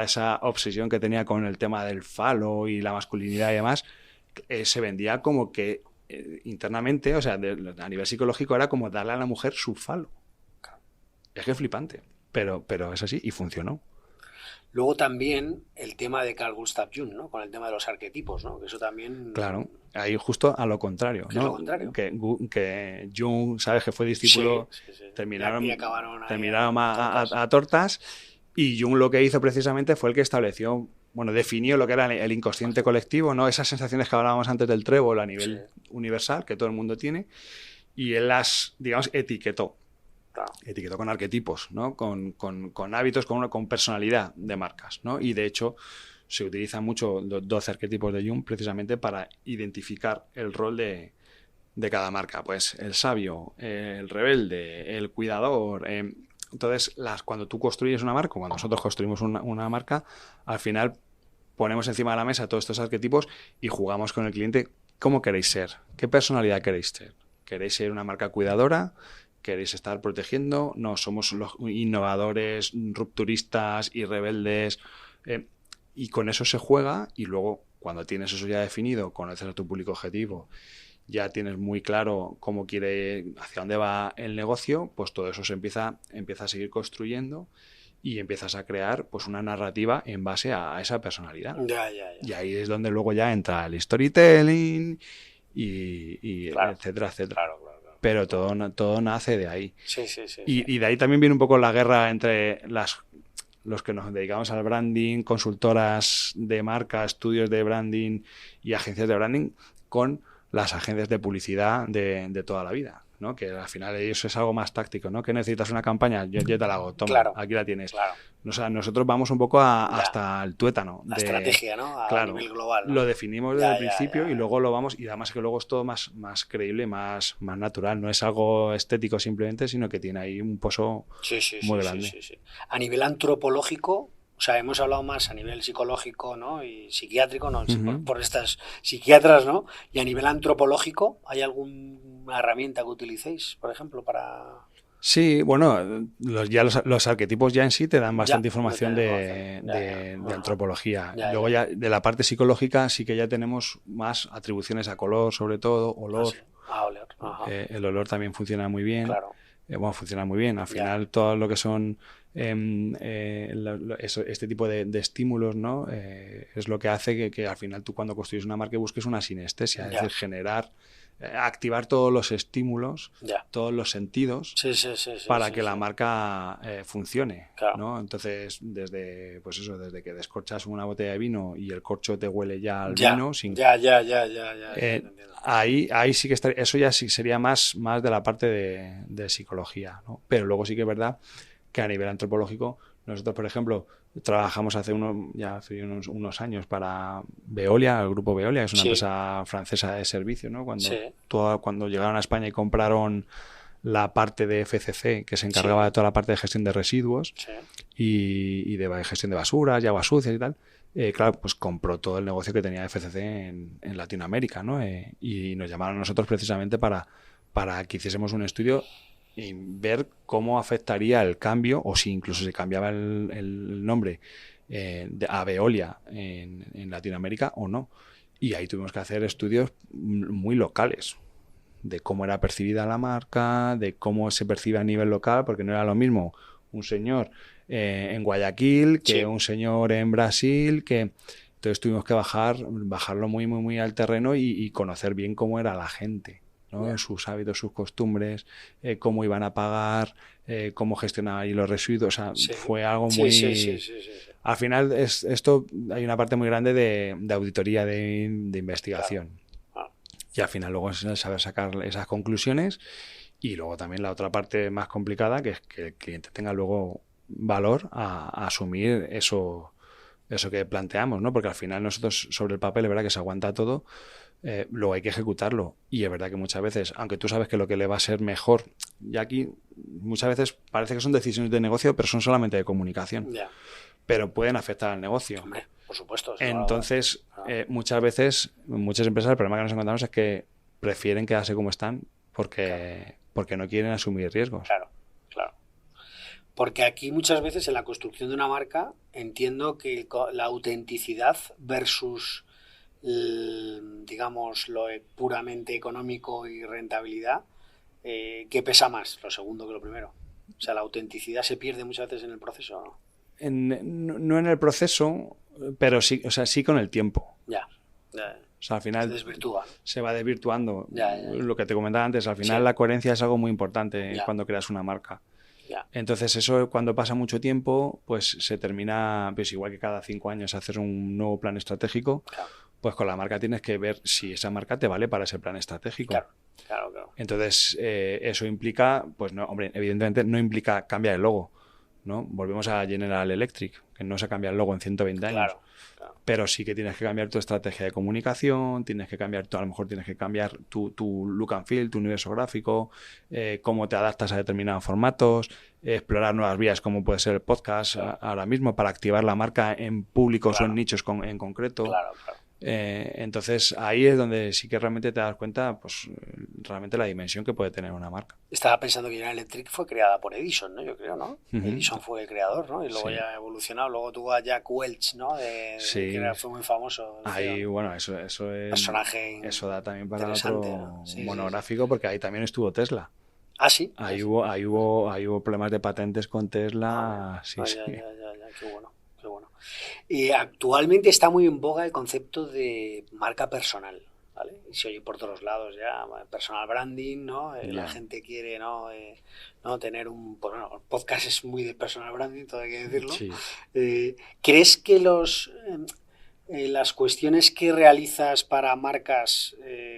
esa obsesión que tenía con el tema del falo y la masculinidad y demás, se vendía como que internamente, o sea, a nivel psicológico era como darle a la mujer su falo. Es que es flipante, pero es así y funcionó. Luego también el tema de Carl Gustav Jung, ¿no? Con el tema de los arquetipos, ¿no? Que eso también... Claro, ahí justo a lo contrario, ¿no? Es lo contrario. Que Jung, sabes que fue discípulo, sí. terminaron acabaron a tortas, y Jung lo que hizo precisamente fue el que estableció, bueno, definió lo que era el inconsciente colectivo, ¿no? Esas sensaciones que hablábamos antes del trébol a nivel universal, que todo el mundo tiene, y él las, digamos, etiquetó. Claro. Etiquetó con arquetipos, ¿no? Con hábitos, con personalidad de marcas, ¿no? Y de hecho se utilizan mucho los 12 arquetipos de Jung precisamente para identificar el rol de cada marca. Pues el sabio, el rebelde, el cuidador. Entonces, cuando tú construyes una marca, cuando nosotros construimos una marca, al final ponemos encima de la mesa todos estos arquetipos y jugamos con el cliente. ¿Cómo queréis ser? ¿Qué personalidad queréis ser? ¿Queréis ser una marca cuidadora? ¿Queréis estar protegiendo? No, somos los innovadores, rupturistas y rebeldes. Y con eso se juega, y luego, cuando tienes eso ya definido, conoces a tu público objetivo, ya tienes muy claro cómo hacia dónde va el negocio, pues todo eso se empieza a seguir construyendo y empiezas a crear pues una narrativa en base a esa personalidad. Ya. Y ahí es donde luego ya entra el storytelling y claro, etcétera. Claro. Pero todo nace de ahí. Sí. Y de ahí también viene un poco la guerra entre los que nos dedicamos al branding, consultoras de marca, estudios de branding y agencias de branding, con las agencias de publicidad de toda la vida, ¿no? Que al final eso es algo más táctico, ¿no? Que necesitas una campaña, yo te la hago, toma, aquí la tienes. Claro. O sea, nosotros vamos un poco hasta el tuétano. La estrategia, ¿no? A nivel global, ¿no? Lo definimos desde el principio y luego lo vamos, y además que luego es todo más creíble, más natural. No es algo estético simplemente, sino que tiene ahí un pozo muy grande. Sí. A nivel antropológico, o sea, hemos hablado más a nivel psicológico, ¿no? Y psiquiátrico, ¿no? Por estas psiquiatras, ¿no? Y a nivel antropológico, ¿hay alguna herramienta que utilicéis, por ejemplo, para...? Sí, bueno, los arquetipos ya en sí te dan bastante información de antropología. Luego ya de la parte psicológica sí que ya tenemos más atribuciones a color, sobre todo, olor. Olor. Ajá. El olor también funciona muy bien. Claro. Funciona muy bien. Al final todo lo que son este tipo de estímulos, ¿no? Es lo que hace que al final tú, cuando construyes una marca, busques una sinestesia, es decir, generar, activar todos los estímulos, todos los sentidos, para que la marca funcione, claro. ¿no? Entonces, desde que descorchas una botella de vino y el corcho te huele ya al vino, ahí sí que eso ya sí sería más de la parte de psicología, ¿no? Pero luego sí que es verdad que a nivel antropológico, nosotros, por ejemplo, trabajamos hace unos años para Veolia, el grupo Veolia, que es una empresa francesa de servicio, ¿no? Cuando llegaron a España y compraron la parte de FCC, que se encargaba de toda la parte de gestión de residuos y de gestión de basuras y aguas sucias y tal, claro, pues compró todo el negocio que tenía FCC en Latinoamérica, ¿no? Y nos llamaron a nosotros precisamente para que hiciésemos un estudio y ver cómo afectaría el cambio, o si incluso se cambiaba el nombre a Veolia en Latinoamérica o no. Y ahí tuvimos que hacer estudios muy locales de cómo era percibida la marca, de cómo se percibe a nivel local, porque no era lo mismo un señor en Guayaquil que un señor en Brasil, entonces tuvimos que bajarlo muy, muy, muy al terreno y conocer bien cómo era la gente, ¿no? Sus hábitos, sus costumbres, cómo iban a pagar, cómo gestionaban ahí los residuos. O sea, fue algo muy... Sí. Al final, esto hay una parte muy grande de auditoría, de investigación. Claro. Y al final luego es saber sacar esas conclusiones, y luego también la otra parte más complicada, que es que el cliente tenga luego valor a asumir eso que planteamos, ¿no? Porque al final nosotros, sobre el papel, es verdad que se aguanta todo, luego hay que ejecutarlo, y es verdad que muchas veces, aunque tú sabes que lo que le va a ser mejor, y aquí muchas veces parece que son decisiones de negocio, pero son solamente de comunicación, pero pueden afectar al negocio. Hombre, por supuesto. Entonces, muchas veces, muchas empresas, el problema que nos encontramos es que prefieren quedarse como están porque no quieren asumir riesgos. Claro. Porque aquí muchas veces en la construcción de una marca entiendo que la autenticidad versus, digamos, lo puramente económico y rentabilidad, ¿qué pesa más? Lo segundo que lo primero. O sea, la autenticidad se pierde muchas veces en el proceso, ¿no? no en el proceso, pero sí, o sea, sí con el tiempo. Ya. O sea, al final se desvirtúa. Se va desvirtuando. Ya. Lo que te comentaba antes, al final la coherencia es algo muy importante cuando creas una marca. Entonces eso, cuando pasa mucho tiempo, pues se termina, pues igual que cada 5 años hacer un nuevo plan estratégico, pues con la marca tienes que ver si esa marca te vale para ese plan estratégico. Claro. Entonces eso implica, pues no, hombre, evidentemente no implica cambiar el logo, ¿no? Volvemos a General Electric, que no se cambia el logo en 120 años. Claro. Pero sí que tienes que cambiar tu estrategia de comunicación, tienes que cambiar, a lo mejor tienes que cambiar tu look and feel, tu universo gráfico, cómo te adaptas a determinados formatos, explorar nuevas vías como puede ser el podcast ahora mismo para activar la marca en públicos o en nichos en concreto. Claro. Entonces ahí es donde sí que realmente te das cuenta, pues realmente la dimensión que puede tener una marca. Estaba pensando que General Electric fue creada por Edison, ¿no? Yo creo, ¿no? Edison fue el creador, ¿no? Y luego ya ha evolucionado. Luego tuvo a Jack Welch, ¿no? Que fue muy famoso. Ahí, bueno, eso es... Personaje eso da también para otro monográfico, porque ahí también estuvo Tesla. ¿Ah, sí? Ahí hubo problemas de patentes con Tesla. Ya, qué bueno. Y actualmente está muy en boga el concepto de marca personal, ¿vale? Y se oye por todos lados ya, personal branding, ¿no? La gente quiere, ¿no? Tener un... Pues bueno, el podcast es muy de personal branding, todo hay que decirlo. Sí. ¿Crees que las cuestiones que realizas para marcas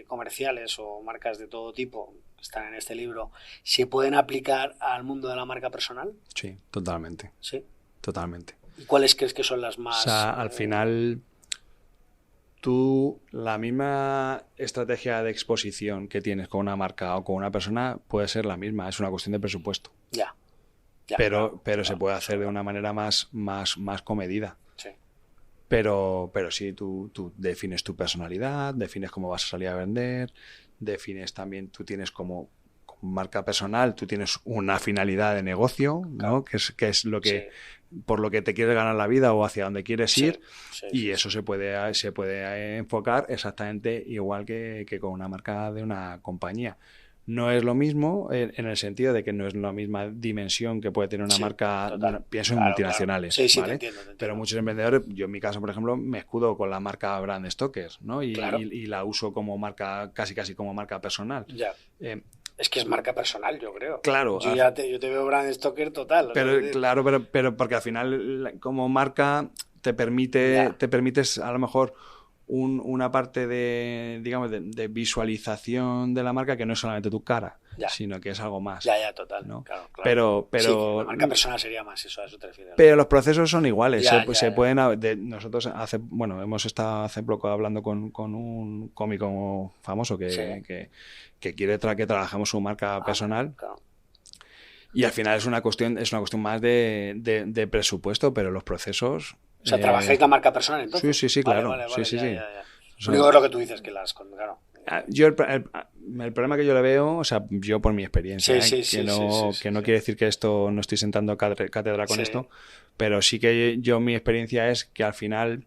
comerciales o marcas de todo tipo, que están en este libro, se pueden aplicar al mundo de la marca personal? Sí, totalmente. Sí. Totalmente. ¿Y cuáles crees que son las más...? O sea, al final, tú, la misma estrategia de exposición que tienes con una marca o con una persona puede ser la misma, es una cuestión de presupuesto. Pero se puede hacer de una manera más comedida. Sí. Pero sí, tú defines tu personalidad, defines cómo vas a salir a vender, defines también, tú tienes como marca personal, tú tienes una finalidad de negocio, ¿no? Que es lo que por lo que te quieres ganar la vida o hacia dónde quieres ir, y eso se puede enfocar exactamente igual que con una marca de una compañía. No es lo mismo en el sentido de que no es la misma dimensión que puede tener una marca, pienso en multinacionales, ¿vale? Te entiendo. Pero muchos vendedores, yo en mi caso, por ejemplo, me escudo con la marca Brand Stoker, ¿no? Y la uso como marca, casi como marca personal. Es que es marca personal, yo creo. Claro. Yo te veo Brand Stoker total. Pero porque al final, como marca, te permites a lo mejor una parte de, digamos, de visualización de la marca que no es solamente tu cara, sino que es algo más. Total. ¿no? Claro. Pero la marca personal sería más eso, a eso te refieres. Pero los procesos son iguales. Pueden. Nosotros hemos estado hace poco hablando con un cómico famoso que quiere que trabajemos su marca personal. Claro. Y al final es una cuestión más de presupuesto, pero los procesos. O sea, ¿trabajáis la marca personal entonces? Sí, claro. Vale, sí. Lo único es lo que tú dices, que claro. Yo el problema que yo le veo, o sea, yo por mi experiencia, que no quiere decir que esto no estoy sentando cátedra con esto, pero sí que mi experiencia es que al final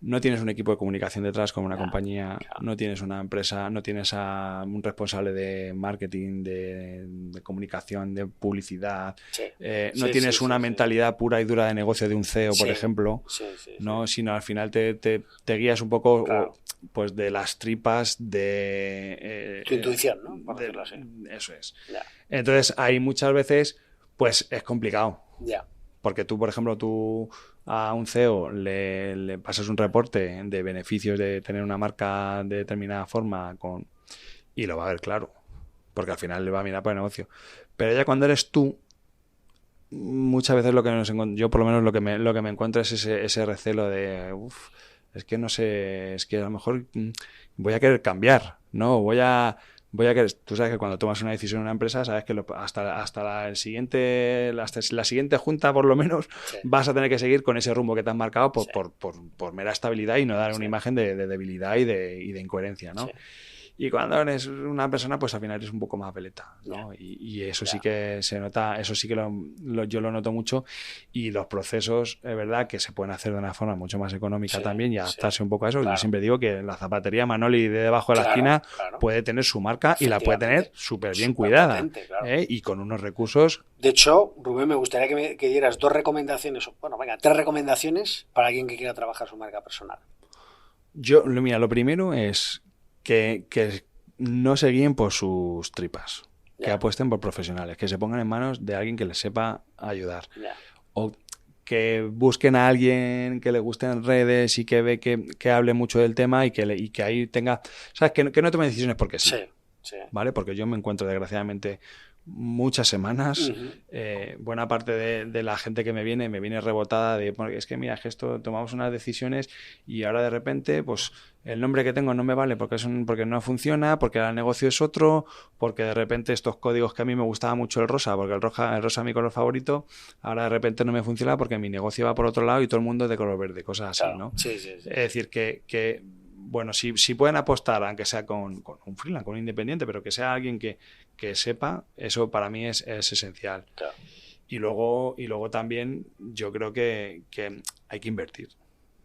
no tienes un equipo de comunicación detrás como una compañía, no tienes una empresa, no tienes a un responsable de marketing, de comunicación, de publicidad, no tienes una mentalidad pura y dura de negocio de un CEO, por ejemplo, ¿no? Sino al final te guías un poco pues de las tripas de... tu intuición, ¿no? Por decirlo así. Eso es. Entonces, ahí muchas veces pues es complicado. Porque tú, por ejemplo, a un CEO le pasas un reporte de beneficios de tener una marca de determinada forma y lo va a ver claro, porque al final le va a mirar por el negocio. Pero ya cuando eres tú, muchas veces yo por lo menos lo que me encuentro es ese recelo de es que no sé, es que a lo mejor voy a querer cambiar, ¿no? Voy a querer. Tú sabes que cuando tomas una decisión en una empresa, sabes que hasta la siguiente junta, por lo menos, vas a tener que seguir con ese rumbo que te has marcado por mera estabilidad y no dar una imagen de debilidad y de incoherencia, ¿no? Y cuando eres una persona, pues al final eres un poco más veleta, ¿no? Y eso sí que se nota, eso sí que yo lo noto mucho. Y los procesos, es verdad, que se pueden hacer de una forma mucho más económica también y adaptarse un poco a eso. Yo siempre digo que la zapatería Manoli de debajo de la esquina puede tener su marca y la puede tener súper bien cuidada. Y con unos recursos... De hecho, Rubén, me gustaría que dieras 2 recomendaciones, bueno, venga, 3 recomendaciones para alguien que quiera trabajar su marca personal. Mira, lo primero es que no se guíen por sus tripas, que apuesten por profesionales, que se pongan en manos de alguien que les sepa ayudar. O que busquen a alguien que le gusten redes y que ve que hable mucho del tema y que ahí tenga... ¿Sabes? Que no tome decisiones porque sí. ¿Vale? Porque yo me encuentro, desgraciadamente, muchas semanas, buena parte de la gente que me viene rebotada de, es que mira, es que esto tomamos unas decisiones y ahora de repente pues el nombre que tengo no me vale porque no funciona, porque el negocio es otro, porque de repente estos códigos que a mí me gustaba mucho el rosa, porque el rosa es mi color favorito, ahora de repente no me funciona porque mi negocio va por otro lado y todo el mundo es de color verde, cosas así, ¿no? Es decir, que bueno, si pueden apostar, aunque sea con un freelance, con un independiente, pero que sea alguien que sepa, eso para mí es esencial. Y luego también yo creo que hay que invertir.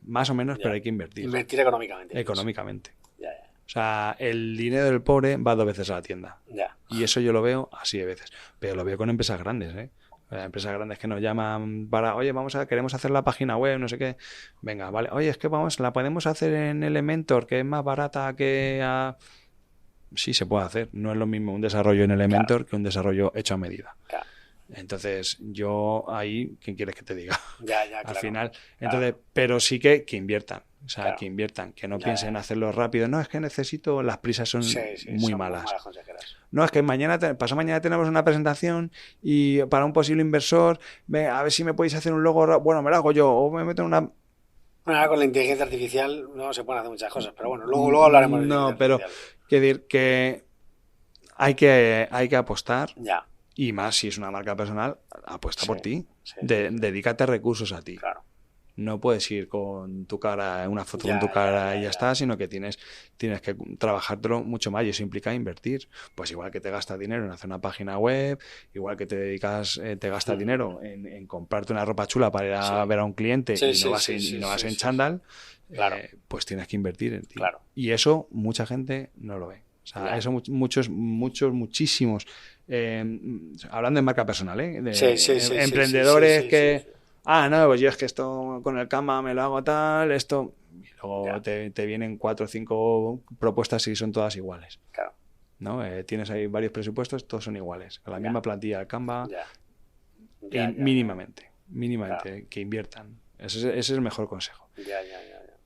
Más o menos, pero hay que invertir. Invertir económicamente. Económicamente. O sea, el dinero del pobre va 2 veces a la tienda. Y eso yo lo veo así de veces. Pero lo veo con empresas grandes, ¿eh? Empresas grandes que nos llaman para, oye, queremos hacer la página web, no sé qué. Venga, vale. Oye, es que la podemos hacer en Elementor, que es más barata que a... Sí, se puede hacer. No es lo mismo un desarrollo en Elementor que un desarrollo hecho a medida. Entonces, yo ahí, ¿quién quieres que te diga? Al final. Entonces, pero sí que inviertan. O sea, que inviertan, que no piensen en hacerlo rápido. No, es que necesito, las prisas son muy malas. No, es que pasado mañana tenemos una presentación y para un posible inversor, a ver si me podéis hacer un logo, bueno, me lo hago yo, o me meto en una... Bueno, ahora con la inteligencia artificial no se pueden hacer muchas cosas, pero bueno, luego hablaremos de inteligencia artificial. No, pero quiero decir que hay que apostar, y más si es una marca personal, apuesta por ti, dedícate recursos a ti. No puedes ir con tu cara, una foto con tu cara y ya está, sino que tienes que trabajártelo mucho más y eso implica invertir. Pues igual que te gastas dinero en hacer una página web, igual que te gastas dinero en comprarte una ropa chula para ir a ver a un cliente y no vas en chándal, pues tienes que invertir en ti. Y eso mucha gente no lo ve. O sea, eso muchísimos, hablando de marca personal, emprendedores que... no, pues yo es que esto con el Canva me lo hago tal, esto... Y luego te vienen 4 o 5 propuestas y son todas iguales. ¿No? Tienes ahí varios presupuestos, todos son iguales. Con la misma plantilla de Canva. Mínimamente, que inviertan. Ese es el mejor consejo.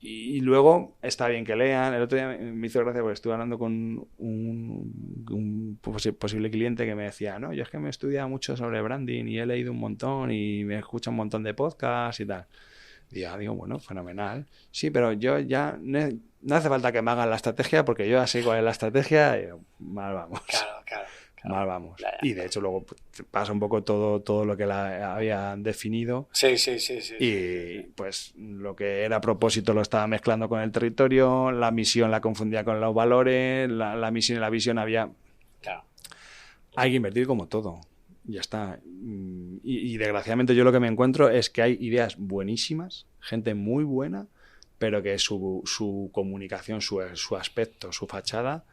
Y luego está bien que lean. El otro día me hizo gracia porque estuve hablando con un posible cliente que me decía, no, yo es que me he estudiado mucho sobre branding y he leído un montón y me escucho un montón de podcasts y tal. Y ya digo, bueno, fenomenal. Sí, pero yo ya no hace falta que me hagan la estrategia porque yo ya sé cuál es la estrategia y mal vamos. Mal vamos. Y de hecho luego pasa un poco todo lo que la había definido. Y pues lo que era a propósito lo estaba mezclando con el territorio, la misión la confundía con los valores, la misión y la visión había... Hay que invertir como todo. Ya está. Y desgraciadamente yo lo que me encuentro es que hay ideas buenísimas, gente muy buena, pero que su comunicación, su aspecto, su fachada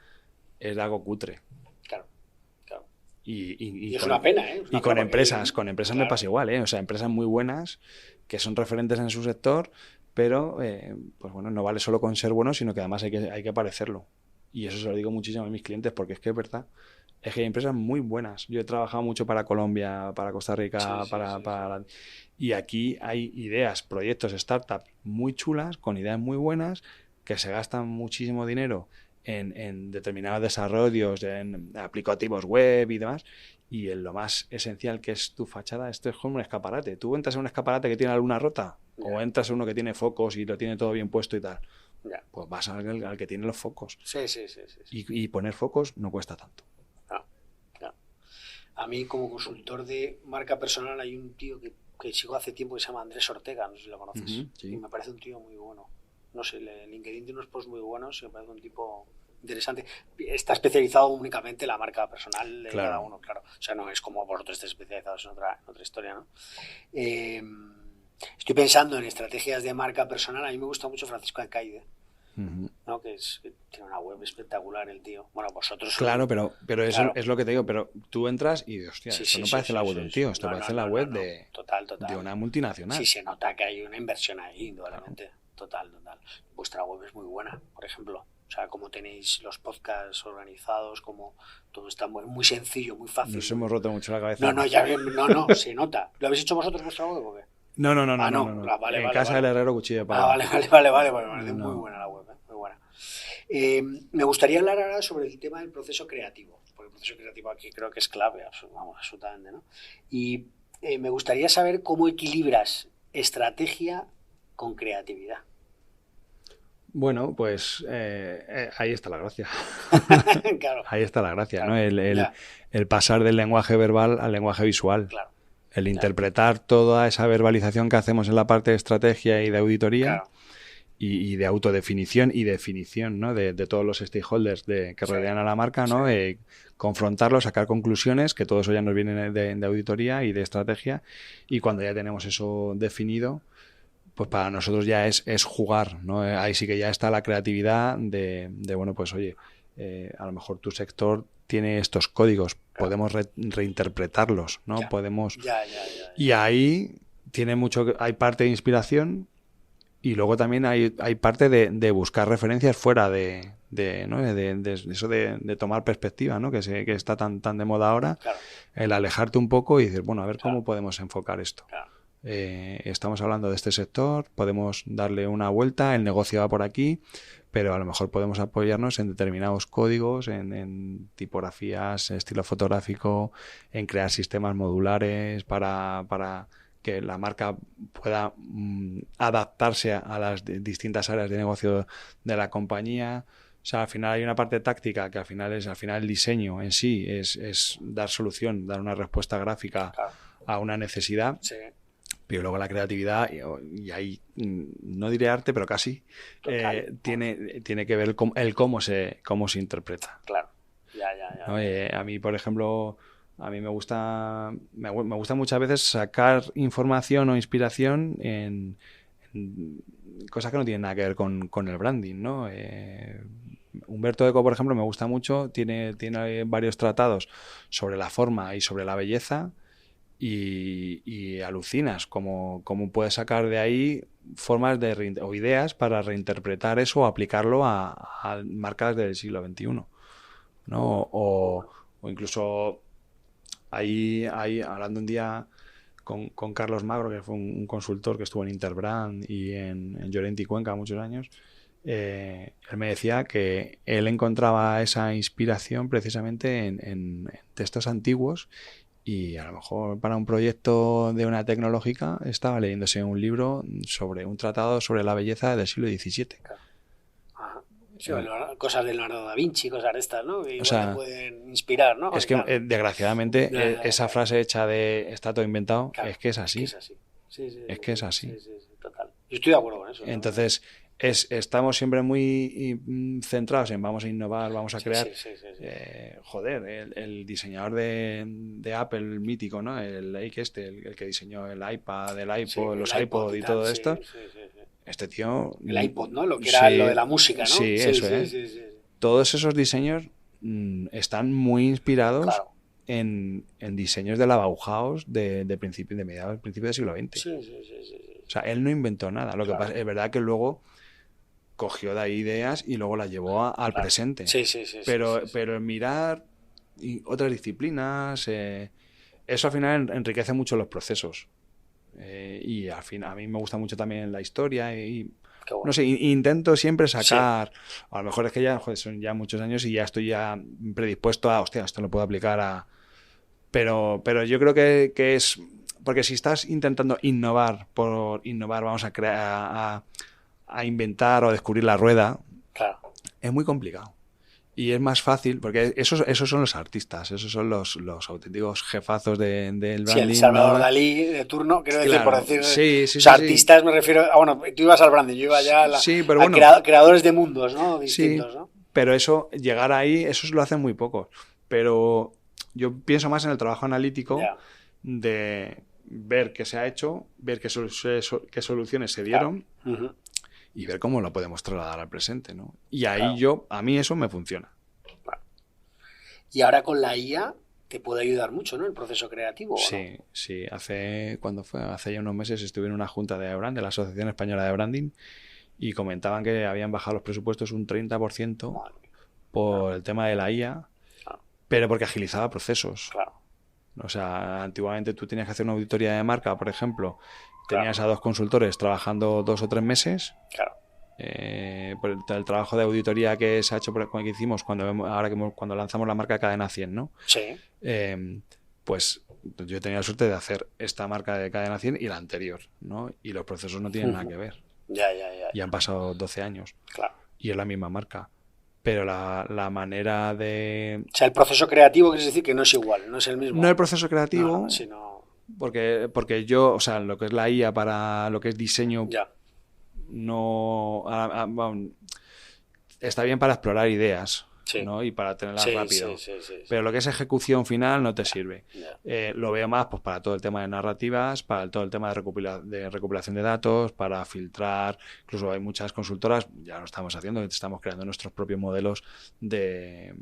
es algo cutre. Y es una pena, ¿eh? Y con empresas me pasa igual, ¿eh? O sea, empresas muy buenas que son referentes en su sector, pero pues bueno, no vale solo con ser bueno, sino que además hay que parecerlo. Y eso se lo digo muchísimo a mis clientes porque es que es verdad. Es que hay empresas muy buenas. Yo he trabajado mucho para Colombia, para Costa Rica, y aquí hay ideas, proyectos, startups muy chulas, con ideas muy buenas, que se gastan muchísimo dinero en determinados desarrollos, en aplicativos web y demás, y en lo más esencial que es tu fachada, esto es como un escaparate. Tú entras en un escaparate que tiene la luna rota, o entras en uno que tiene focos y lo tiene todo bien puesto y tal. Pues vas al que tiene los focos. Y poner focos no cuesta tanto. A mí, como consultor de marca personal, hay un tío que sigo hace tiempo que se llama Andrés Ortega, no sé si lo conoces. Y me parece un tío muy bueno. No sé, LinkedIn tiene unos posts muy buenos y me parece un tipo interesante. Está especializado únicamente en la marca personal de Claro. cada uno, claro. O sea, no es como vosotros estéis especializados en otra historia, ¿no? Estoy pensando en estrategias de marca personal. A mí me gusta mucho Francisco Alcaide, ¿no? Que tiene una web espectacular el tío. Bueno, vosotros... Claro, pero eso claro. es lo que te digo, pero tú entras y, hostia, esto no parece la web de un tío, esto parece la web de... Total. de una multinacional. Sí, se nota que hay una inversión ahí, indudablemente. Total. Vuestra web es muy buena, por ejemplo. O sea, como tenéis los podcasts organizados, como todo está muy sencillo, muy fácil. Nos hemos roto mucho la cabeza. No, se nota. ¿Lo habéis hecho vosotros vuestra web o qué? No. Vale, en casa del herrero cuchillo de palo. Vale. Muy buena la web, muy buena. Me gustaría hablar ahora sobre el tema del proceso creativo, porque el proceso creativo aquí creo que es clave, absolutamente, ¿no? Y me gustaría saber cómo equilibras estrategia con creatividad. Bueno, pues ahí está la gracia. Claro. Ahí está la gracia, Claro. ¿no? El pasar del lenguaje verbal al lenguaje visual. Claro. El interpretar toda esa verbalización que hacemos en la parte de estrategia y de auditoría. Claro. Y de autodefinición y definición, ¿no? de todos los stakeholders que rodean a la marca, ¿no? Confrontarlos, sacar conclusiones, que todo eso ya nos viene de auditoría y de estrategia, y cuando ya tenemos eso definido, pues para nosotros ya es jugar, ¿no? Ahí sí que ya está la creatividad de bueno, pues oye, a lo mejor tu sector tiene estos códigos, podemos reinterpretarlos, ¿no? Podemos... Y ahí hay parte de inspiración. Y luego también hay parte de buscar referencias fuera de eso de tomar perspectiva, ¿no? Que está tan de moda ahora. Claro. El alejarte un poco y decir, bueno, a ver cómo podemos enfocar esto. Claro. Estamos hablando de este sector, podemos darle una vuelta, el negocio va por aquí, pero a lo mejor podemos apoyarnos en determinados códigos, en tipografías, estilo fotográfico, en crear sistemas modulares para que la marca pueda adaptarse a las distintas áreas de negocio de la compañía. O sea, al final hay una parte táctica que al final el diseño en sí es dar solución, dar una respuesta gráfica a una necesidad. Sí. Pero luego la creatividad, y ahí no diré arte, pero casi, tiene que ver el cómo se interpreta. Claro. ¿No? A mí, por ejemplo... A mí me gusta muchas veces sacar información o inspiración en cosas que no tienen nada que ver con el branding, ¿no? Humberto Eco, por ejemplo, me gusta mucho, tiene varios tratados sobre la forma y sobre la belleza y alucinas cómo puedes sacar de ahí formas o ideas para reinterpretar eso o aplicarlo a marcas del siglo XXI, ¿no? O incluso... Ahí, hablando un día con Carlos Magro, que fue un consultor que estuvo en Interbrand y en Llorente y Cuenca muchos años, él me decía que él encontraba esa inspiración precisamente en textos antiguos y a lo mejor para un proyecto de una tecnológica estaba leyéndose un libro sobre un tratado sobre la belleza del siglo XVII. Sí, cosas de Leonardo da Vinci, cosas de estas, ¿no? Que igual te pueden inspirar, ¿no? Es que, desgraciadamente, esa frase hecha de está todo inventado, es que es así. Es que es así. Sí, total. Yo estoy de acuerdo con eso. Entonces, estamos siempre muy centrados en vamos a innovar, vamos a crear. El diseñador de Apple, el mítico, ¿no? El Ike el que diseñó el iPad, el iPod, los iPod y todo esto. Este tío... El iPod, ¿no? Lo que era lo de la música, ¿no? Sí, eso es. Todos esos diseños están muy inspirados en diseños de la Bauhaus de mediados del principio del siglo XX. O sea, él no inventó nada. Lo que pasa es verdad que luego cogió de ahí ideas y luego las llevó al presente. Pero el mirar otras disciplinas, eso al final enriquece mucho los procesos. Y al fin, a mí me gusta mucho también la historia y no sé, intento siempre sacar, a lo mejor es que ya son ya muchos años y ya estoy ya predispuesto a, hostia, esto lo puedo aplicar a... Pero yo creo que es, porque si estás intentando innovar por innovar, vamos a crear, a inventar o descubrir la rueda, es muy complicado. Y es más fácil, porque esos son los artistas, esos son los auténticos jefazos del branding. Sí, el Salvador Dalí de turno, quiero decir, por decir... Sí, artistas me refiero... bueno, tú ibas al branding, yo iba ya a creadores de mundos, ¿no? Distintos, ¿no? Pero eso, llegar ahí, eso lo hacen muy pocos. Pero yo pienso más en el trabajo analítico de ver qué se ha hecho, ver qué soluciones se dieron y ver cómo lo podemos trasladar al presente, ¿no? Y ahí a mí eso me funciona. Y ahora con la IA te puede ayudar mucho, ¿no? El proceso creativo. Sí, ¿no? sí. Hace ya unos meses estuve en una junta de la Asociación Española de Branding, y comentaban que habían bajado los presupuestos un 30% por el tema de la IA, pero porque agilizaba procesos. Claro. O sea, antiguamente tú tenías que hacer una auditoría de marca, por ejemplo, tenías a 2 consultores trabajando 2 o 3 meses. Claro. Por el trabajo de auditoría que se ha hecho, que hicimos cuando lanzamos la marca Cadena 100, ¿no? Sí. Pues yo tenía la suerte de hacer esta marca de Cadena 100 y la anterior, ¿no? Y los procesos no tienen nada que ver. Ya. Y han pasado 12 años. Claro. Y es la misma marca. Pero la manera de... O sea, el proceso creativo quiere decir que no es igual, no es el mismo. No el proceso creativo, no, sino... porque yo, o sea, lo que es la IA para lo que es diseño, no... está bien para explorar ideas, ¿no? Y para tenerlas rápido. Sí. Pero lo que es ejecución final no te sirve. Lo veo más pues para todo el tema de narrativas, para todo el tema de recopilación de datos, para filtrar. Incluso hay muchas consultoras, ya lo estamos haciendo, estamos creando nuestros propios modelos de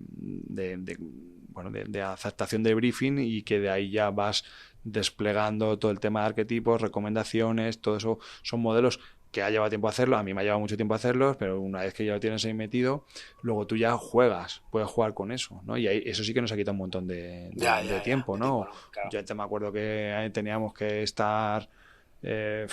aceptación de briefing, y que de ahí ya vas desplegando todo el tema de arquetipos, recomendaciones, todo eso son modelos que ha llevado tiempo hacerlo. A mí me ha llevado mucho tiempo hacerlos, pero una vez que ya lo tienes ahí metido, luego tú ya puedes jugar con eso, ¿no? Y ahí, eso sí que nos ha quitado un montón de tiempo, ¿no? Tiempo, claro. Yo te me acuerdo que teníamos que estar... me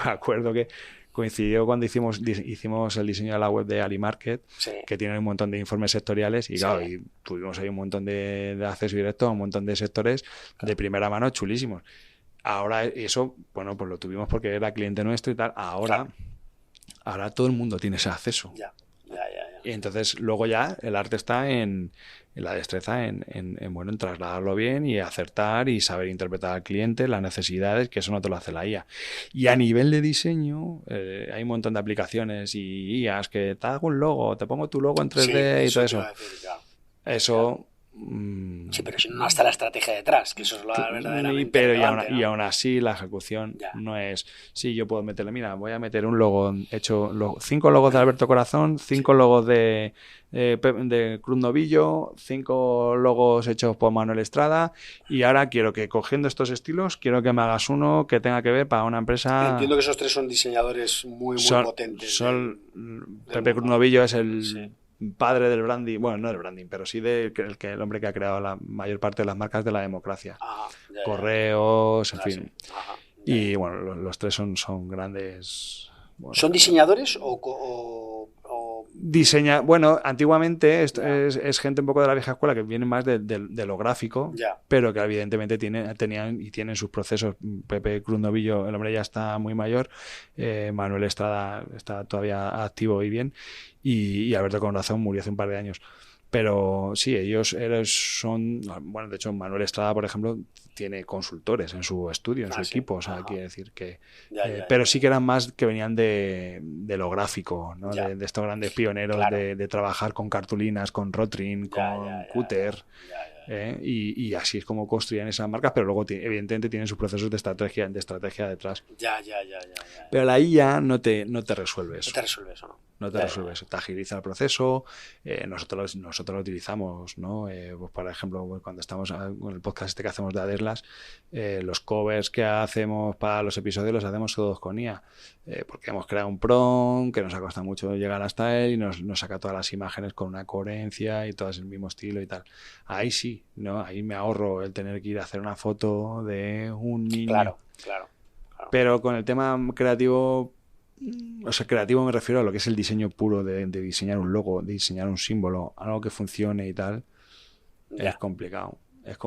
acuerdo que coincidió cuando hicimos el diseño de la web de AliMarket, que tiene un montón de informes sectoriales, y claro, y tuvimos ahí un montón de acceso directo a un montón de sectores de primera mano chulísimos. Ahora eso, bueno, pues lo tuvimos porque era cliente nuestro y tal. Ahora todo el mundo tiene ese acceso. Ya. Y entonces luego ya el arte está en la destreza, en trasladarlo bien y acertar y saber interpretar al cliente, las necesidades, que eso no te lo hace la IA. Y a nivel de diseño, hay un montón de aplicaciones y IAs que te hago un logo, te pongo tu logo en 3D y todo eso. Eso... Sí, pero si no está la estrategia detrás, que eso es lo verdaderamente pero relevante, y aún así la ejecución no es... Sí, yo puedo meterle, mira, voy a meter un logo hecho 5 logos de Alberto Corazón, 5 logos de Cruz Novillo, 5 logos hechos por Manuel Estrada, y ahora quiero que, cogiendo estos estilos, quiero que me hagas uno que tenga que ver para una empresa... Entiendo que esos 3 son diseñadores muy potentes. Pepe Cruz Novillo es el... padre del branding, bueno, no del branding, pero sí el hombre que ha creado la mayor parte de las marcas de la democracia. Correos, en fin. Y bueno, los 3 son grandes. Bueno, ¿son diseñadores Bueno, antiguamente es gente un poco de la vieja escuela que viene más de lo gráfico, pero que evidentemente tienen sus procesos. Pepe Cruz Novillo, el hombre ya está muy mayor, Manuel Estrada está todavía activo y bien, y Alberto Corazón murió hace un par de años. Pero sí, ellos son... Bueno, de hecho, Manuel Estrada, por ejemplo, tiene consultores en su estudio, en su equipo. O sea, quiere decir que... pero sí que eran más que venían de lo gráfico, ¿no? De estos grandes pioneros de trabajar con cartulinas, con Rotring, con Cutter. Y así es como construían esas marcas, pero luego evidentemente tienen sus procesos de estrategia detrás. Pero la IA no te resuelve eso. No te resuelve eso, ¿no? No te resuelve eso, te agiliza el proceso. Nosotros lo utilizamos, ¿no? Pues por ejemplo, cuando estamos con el podcast que hacemos de Adeslas, los covers que hacemos para los episodios los hacemos todos con IA, porque hemos creado un prompt que nos ha costado mucho llegar hasta él y nos saca todas las imágenes con una coherencia y todas el mismo estilo y tal. Ahí sí, ¿no? Ahí me ahorro el tener que ir a hacer una foto de un niño. Claro. Pero con el tema creativo... O sea, creativo me refiero a lo que es el diseño puro de diseñar un logo, de diseñar un símbolo, algo que funcione y tal. Es complicado.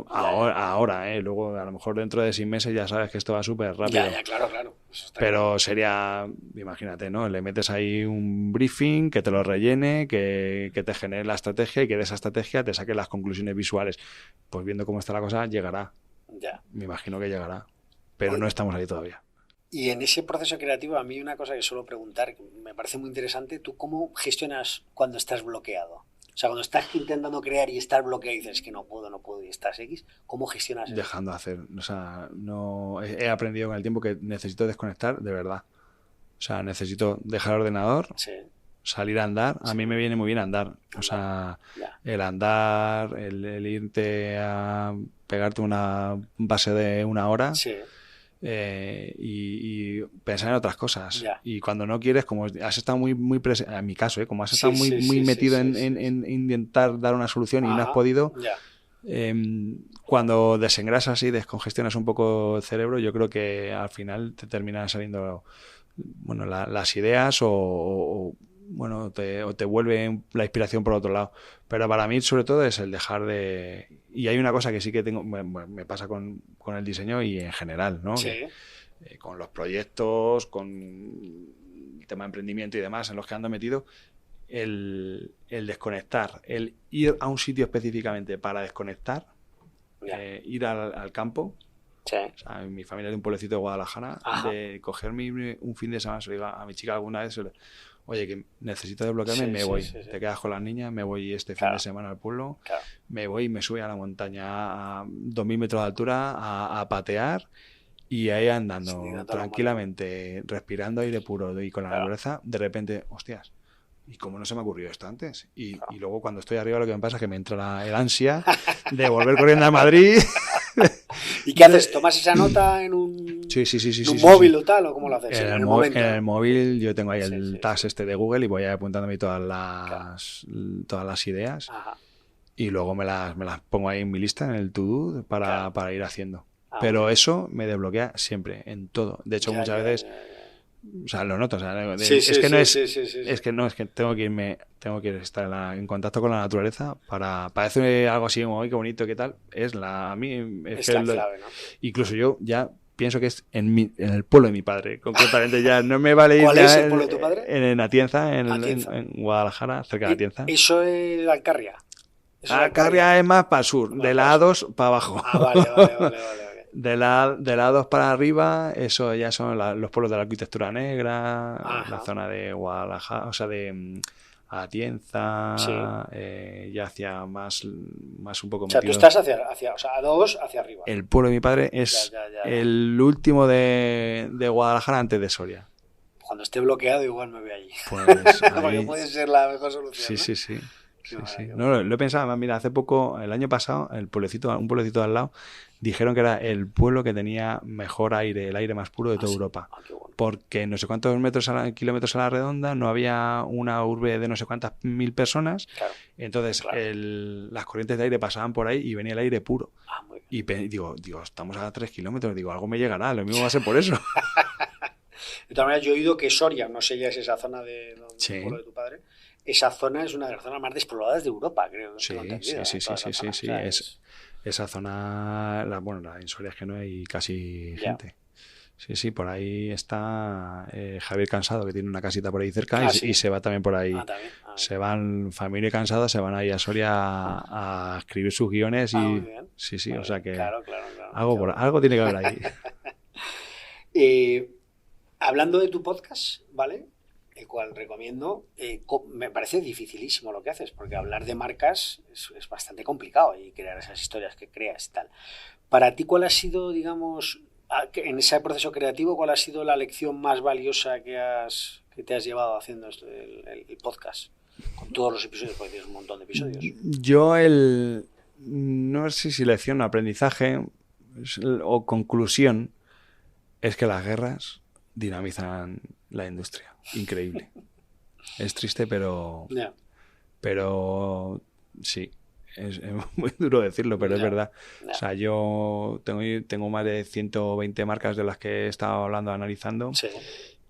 Ahora, luego a lo mejor dentro de 6 meses ya sabes que esto va súper rápido. Claro. Pero sería, imagínate, ¿no? Le metes ahí un briefing que te lo rellene, que te genere la estrategia y que de esa estrategia te saque las conclusiones visuales. Pues viendo cómo está la cosa, llegará. Me imagino que llegará. Pero no estamos ahí todavía. Y en ese proceso creativo, a mí una cosa que suelo preguntar, que me parece muy interesante, ¿tú cómo gestionas cuando estás bloqueado? O sea, cuando estás intentando crear y estar bloqueado y dices que no puedo y estás X, ¿cómo gestionas eso? Dejando de hacer. O sea, no he aprendido con el tiempo que necesito desconectar de verdad. O sea, necesito dejar el ordenador, Sí. salir a andar. A mí me viene muy bien andar. O sea, el andar, el irte a pegarte una base de 1 hora. Sí. Y pensar en otras cosas. Ya. Y cuando no quieres, como has estado muy presente, en mi caso, como has estado muy metido en intentar dar una solución y no has podido, cuando desengrasas y descongestionas un poco el cerebro, yo creo que al final te terminan saliendo bueno, las ideas bueno, te vuelve la inspiración por otro lado. Pero para mí, sobre todo, es el dejar de... Y hay una cosa que sí que tengo, me pasa con el diseño y en general, ¿no? Sí. Con los proyectos, con el tema de emprendimiento y demás en los que ando metido, el desconectar, el ir a un sitio específicamente para desconectar, ir al campo. Sí. O sea, mi familia es de un pueblecito de Guadalajara. Ajá. De cogerme un fin de semana, se lo digo a mi chica alguna vez, oye, que necesito desbloquearme, me voy. Te quedas con las niñas, me voy este fin de semana al pueblo, me voy y me subo a la montaña a 2000 metros de altura a patear y ahí andando tranquilamente, respirando aire puro y con la naturaleza, de repente, hostias, ¿y cómo no se me ocurrió esto antes? Y luego cuando estoy arriba lo que me pasa es que me entra el ansia de volver corriendo a Madrid. ¿Y qué haces? ¿Tomas esa nota en un, móvil o tal? ¿O cómo lo haces? En el móvil yo tengo ahí el task este de Google y voy apuntándome todas las ideas. Ajá. Y luego me las pongo ahí en mi lista, en el to-do, para ir haciendo. Pero eso me desbloquea siempre, en todo. De hecho, muchas veces... O sea, lo noto. O sea, es que tengo que estar en contacto con la naturaleza parece algo así como, qué bonito, qué tal. A mí es la clave, ¿no? Incluso yo ya pienso que es en el pueblo de mi padre, concretamente. Ya no me vale ir. ¿Cuál es el pueblo de tu padre? En Atienza, en Guadalajara, cerca de Atienza. ¿Eso es Alcarria? Alcarria es más para el sur, de la A2 para abajo. Vale. De la A2 para arriba, eso ya son los pueblos de la arquitectura negra. Ajá. La zona de Guadalajara, o sea, de Atienza, ya hacia más un poco... O sea, tú estás hacia A2 hacia arriba. El pueblo de mi padre es el último de Guadalajara antes de Soria. Cuando esté bloqueado igual me voy allí. Pues ahí... Porque puede ser la mejor solución. Sí. No, lo he pensado. Mira, hace poco, el año pasado, un pueblecito de al lado, dijeron que era el pueblo que tenía mejor aire, el aire más puro de toda Europa. Bueno. Porque no sé cuántos kilómetros a la redonda no había una urbe de no sé cuántas mil personas. Claro. Entonces, las corrientes de aire pasaban por ahí y venía el aire puro. Muy bien. Y digo, estamos a 3 kilómetros. Digo, algo me llegará. Lo mismo va a ser por eso. De todas maneras, yo he oído que Soria, no sé ya es esa zona del pueblo de tu padre, esa zona es una de las zonas más despobladas de Europa, creo. Sí. Esa zona, en Soria es que no hay casi gente. Sí, por ahí está Javier Cansado, que tiene una casita por ahí cerca y se va también por ahí. Se van, familia y Cansado, se van ahí a Soria a escribir sus guiones y... Muy bien. Sí, o sea que... Claro. Algo tiene que haber ahí. Hablando de tu podcast, ¿vale? El cual recomiendo, me parece dificilísimo lo que haces, porque hablar de marcas es bastante complicado y crear esas historias que creas y tal. Para ti, ¿cuál ha sido, digamos, en ese proceso creativo, cuál ha sido la lección más valiosa que te has llevado haciendo el podcast? Con todos los episodios, porque tienes un montón de episodios. Yo no sé si lección o aprendizaje o conclusión es que las guerras dinamizan la industria. Increíble. Es triste, pero sí, es muy duro decirlo, pero es verdad. O sea, yo tengo más de 120 marcas de las que he estado hablando, analizando,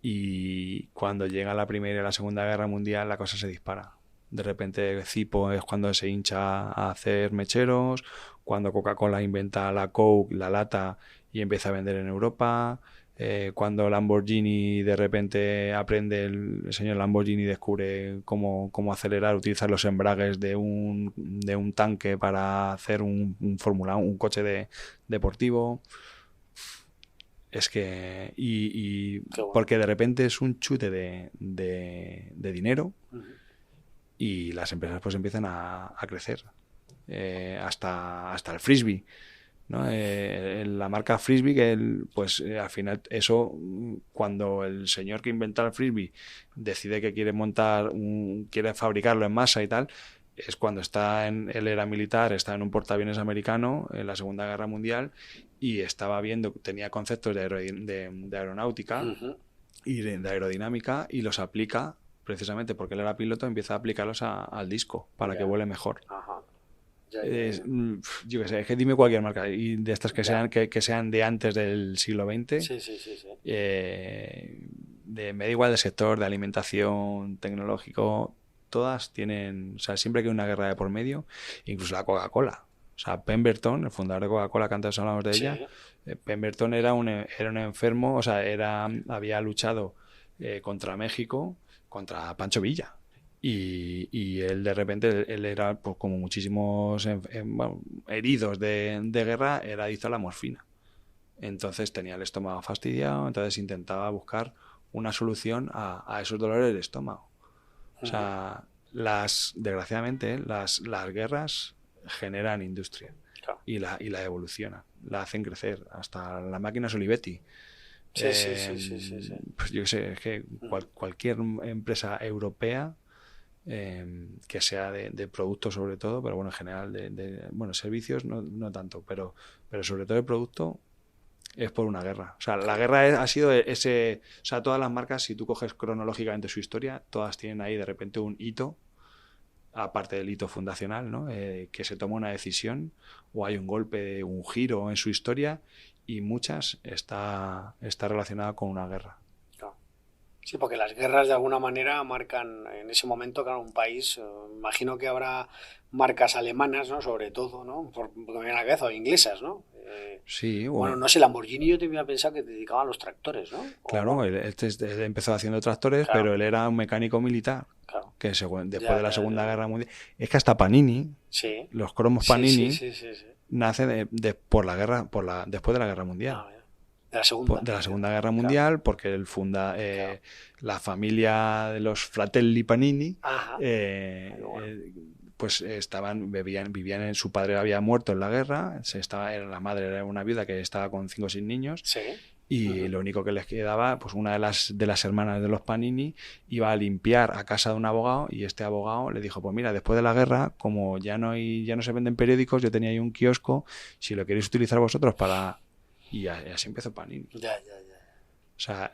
y cuando llega la Primera y la Segunda Guerra Mundial la cosa se dispara. De repente Zippo es cuando se hincha a hacer mecheros, cuando Coca-Cola inventa la Coke, la lata, y empieza a vender en Europa. Cuando Lamborghini de repente aprende, el señor Lamborghini descubre cómo acelerar, utilizar los embragues de un tanque para hacer un Fórmula 1, un coche deportivo. Es que... porque de repente es un chute de dinero y las empresas pues empiezan a crecer. Hasta el frisbee, ¿no? La marca Frisbee, que al final eso, cuando el señor que inventa el Frisbee decide que quiere fabricarlo en masa y tal, es cuando él era militar, está en un portaaviones americano en la Segunda Guerra Mundial y tenía conceptos de aeronáutica y de aerodinámica y los aplica, precisamente porque él era piloto, empieza a aplicarlos al disco para que vuele mejor. Yo qué sé, es que dime cualquier marca y de estas que sean de antes del siglo XX. Me da igual del sector, de alimentación, tecnológico, todas tienen, o sea, siempre que hay una guerra de por medio, incluso la Coca-Cola. O sea, Pemberton, el fundador de Coca-Cola, que antes hablamos de ella, Pemberton era un enfermo, o sea, había luchado contra México, contra Pancho Villa. Y él de repente, él era, pues, como muchísimos heridos de guerra, era adicto a la morfina. Entonces tenía el estómago fastidiado, entonces intentaba buscar una solución a esos dolores de estómago. O sea, desgraciadamente, las guerras generan industria y la evolucionan, la hacen crecer. Hasta la máquina Olivetti. Pues yo qué sé, es que cualquier empresa europea que sea de productos sobre todo, pero bueno, en general bueno, servicios no tanto, pero sobre todo el producto es por una guerra. O sea, la guerra ha sido ese... O sea, todas las marcas, si tú coges cronológicamente su historia, todas tienen ahí de repente un hito, aparte del hito fundacional, ¿no? Que se toma una decisión o hay un golpe, un giro en su historia y muchas está relacionada con una guerra. Sí, porque las guerras de alguna manera marcan en ese momento, claro, un país. Imagino que habrá marcas alemanas, ¿no? Sobre todo, ¿no? Porque me viene a la cabeza, o inglesas, ¿no? Sí, bueno, no sé, Lamborghini yo te había pensado que te dedicaban a los tractores, ¿no? Claro, ¿no? Él empezó haciendo tractores, pero él era un mecánico militar. Que después de la Segunda Guerra Mundial... Es que hasta Panini, los cromos Panini, nacen por la guerra, después de la Guerra Mundial. De la Segunda Guerra Mundial, porque él funda la familia de los Fratelli Panini, pues vivían en, su padre había muerto en la guerra, la madre era una viuda que estaba con 5 o 6 niños, y lo único que les quedaba, pues una de las hermanas de los Panini iba a limpiar a casa de un abogado, y este abogado le dijo, pues mira, después de la guerra, como ya no se venden periódicos, yo tenía ahí un kiosco, si lo queréis utilizar vosotros para... Y así empezó Panini. O sea,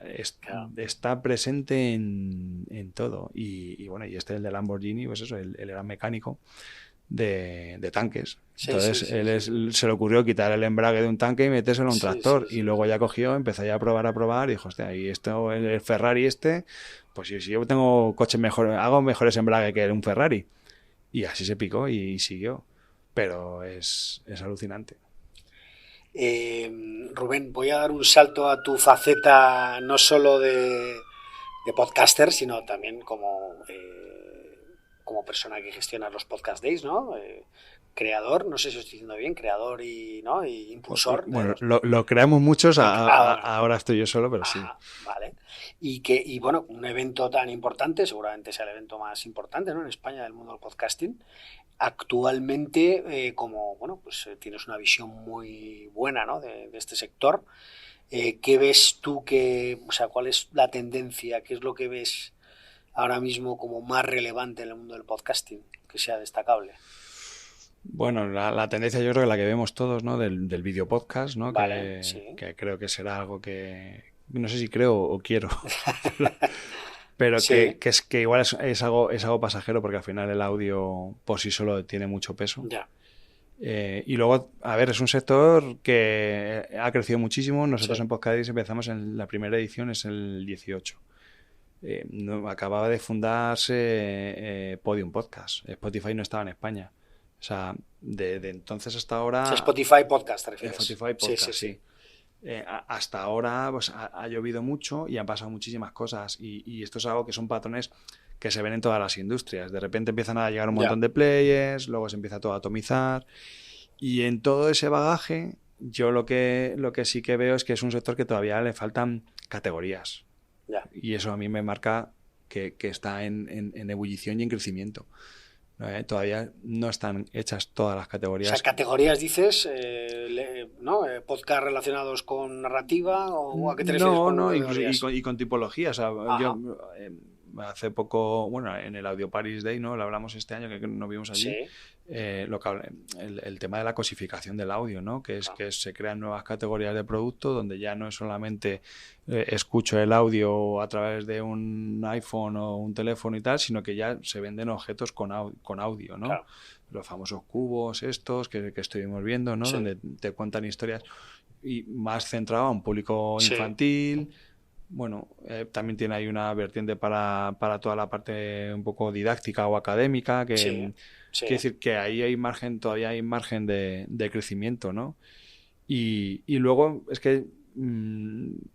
está presente en todo. Y bueno, y el de Lamborghini, pues eso, él era mecánico de tanques. Entonces se le ocurrió quitar el embrague de un tanque y metérselo en un tractor. Y luego ya cogió, empezó ya a probar y dijo, hostia, y esto, el Ferrari pues si yo tengo coches mejores, hago mejores embrague que un Ferrari. Y así se picó y siguió. Pero es alucinante. Rubén, voy a dar un salto a tu faceta no solo de podcaster, sino también como persona que gestiona los podcast days, ¿no? Creador, no sé si lo estoy diciendo bien, creador y impulsor. Bueno, lo creamos muchos, ahora estoy yo solo, pero sí. Vale. Y bueno, un evento tan importante, seguramente sea el evento más importante, ¿no? En España del mundo del podcasting. Actualmente, pues tienes una visión muy buena, ¿no? de este sector. ¿Qué ves tú cuál es la tendencia? ¿Qué es lo que ves ahora mismo como más relevante en el mundo del podcasting, que sea destacable? Bueno, la tendencia yo creo que la que vemos todos, ¿no? Del video podcast, ¿no? Vale, que creo que será algo que no sé si creo o quiero. Pero que igual es algo pasajero, porque al final el audio por sí solo tiene mucho peso. Ya. Y luego, a ver, es un sector que ha crecido muchísimo. Nosotros en Podcast empezamos en la primera edición, es el 18. Acababa de fundarse Podium Podcast. Spotify no estaba en España. O sea, de entonces hasta ahora... Spotify Podcast, ¿te refieres? Spotify Podcast, sí. Hasta ahora pues ha llovido mucho y han pasado muchísimas cosas y esto es algo que son patrones que se ven en todas las industrias. De repente empiezan a llegar un montón de players, luego se empieza todo a atomizar y en todo ese bagaje yo lo que sí que veo es que es un sector que todavía le faltan categorías. Ya. Y eso a mí me marca que está en ebullición y en crecimiento. Todavía no están hechas todas las categorías. O sea, categorías dices, ¿no? ¿Podcast relacionados con narrativa? ¿O a qué te refieres con incluso y con tipologías. O sea, yo hace poco, bueno, en el Audio Paris Day, ¿no? Lo hablamos este año, que nos vimos allí. Sí. El tema de la cosificación del audio, ¿no? Que es que se crean nuevas categorías de producto donde ya no es solamente escucho el audio a través de un iPhone o un teléfono y tal, sino que ya se venden objetos con audio, ¿no? Claro. Los famosos cubos estos que estuvimos viendo, ¿no? Sí. Donde te cuentan historias y más centrado a un público infantil. Bueno, también tiene ahí una vertiente para toda la parte un poco didáctica o académica, que quiere decir que ahí todavía hay margen de crecimiento, ¿no? Y luego es que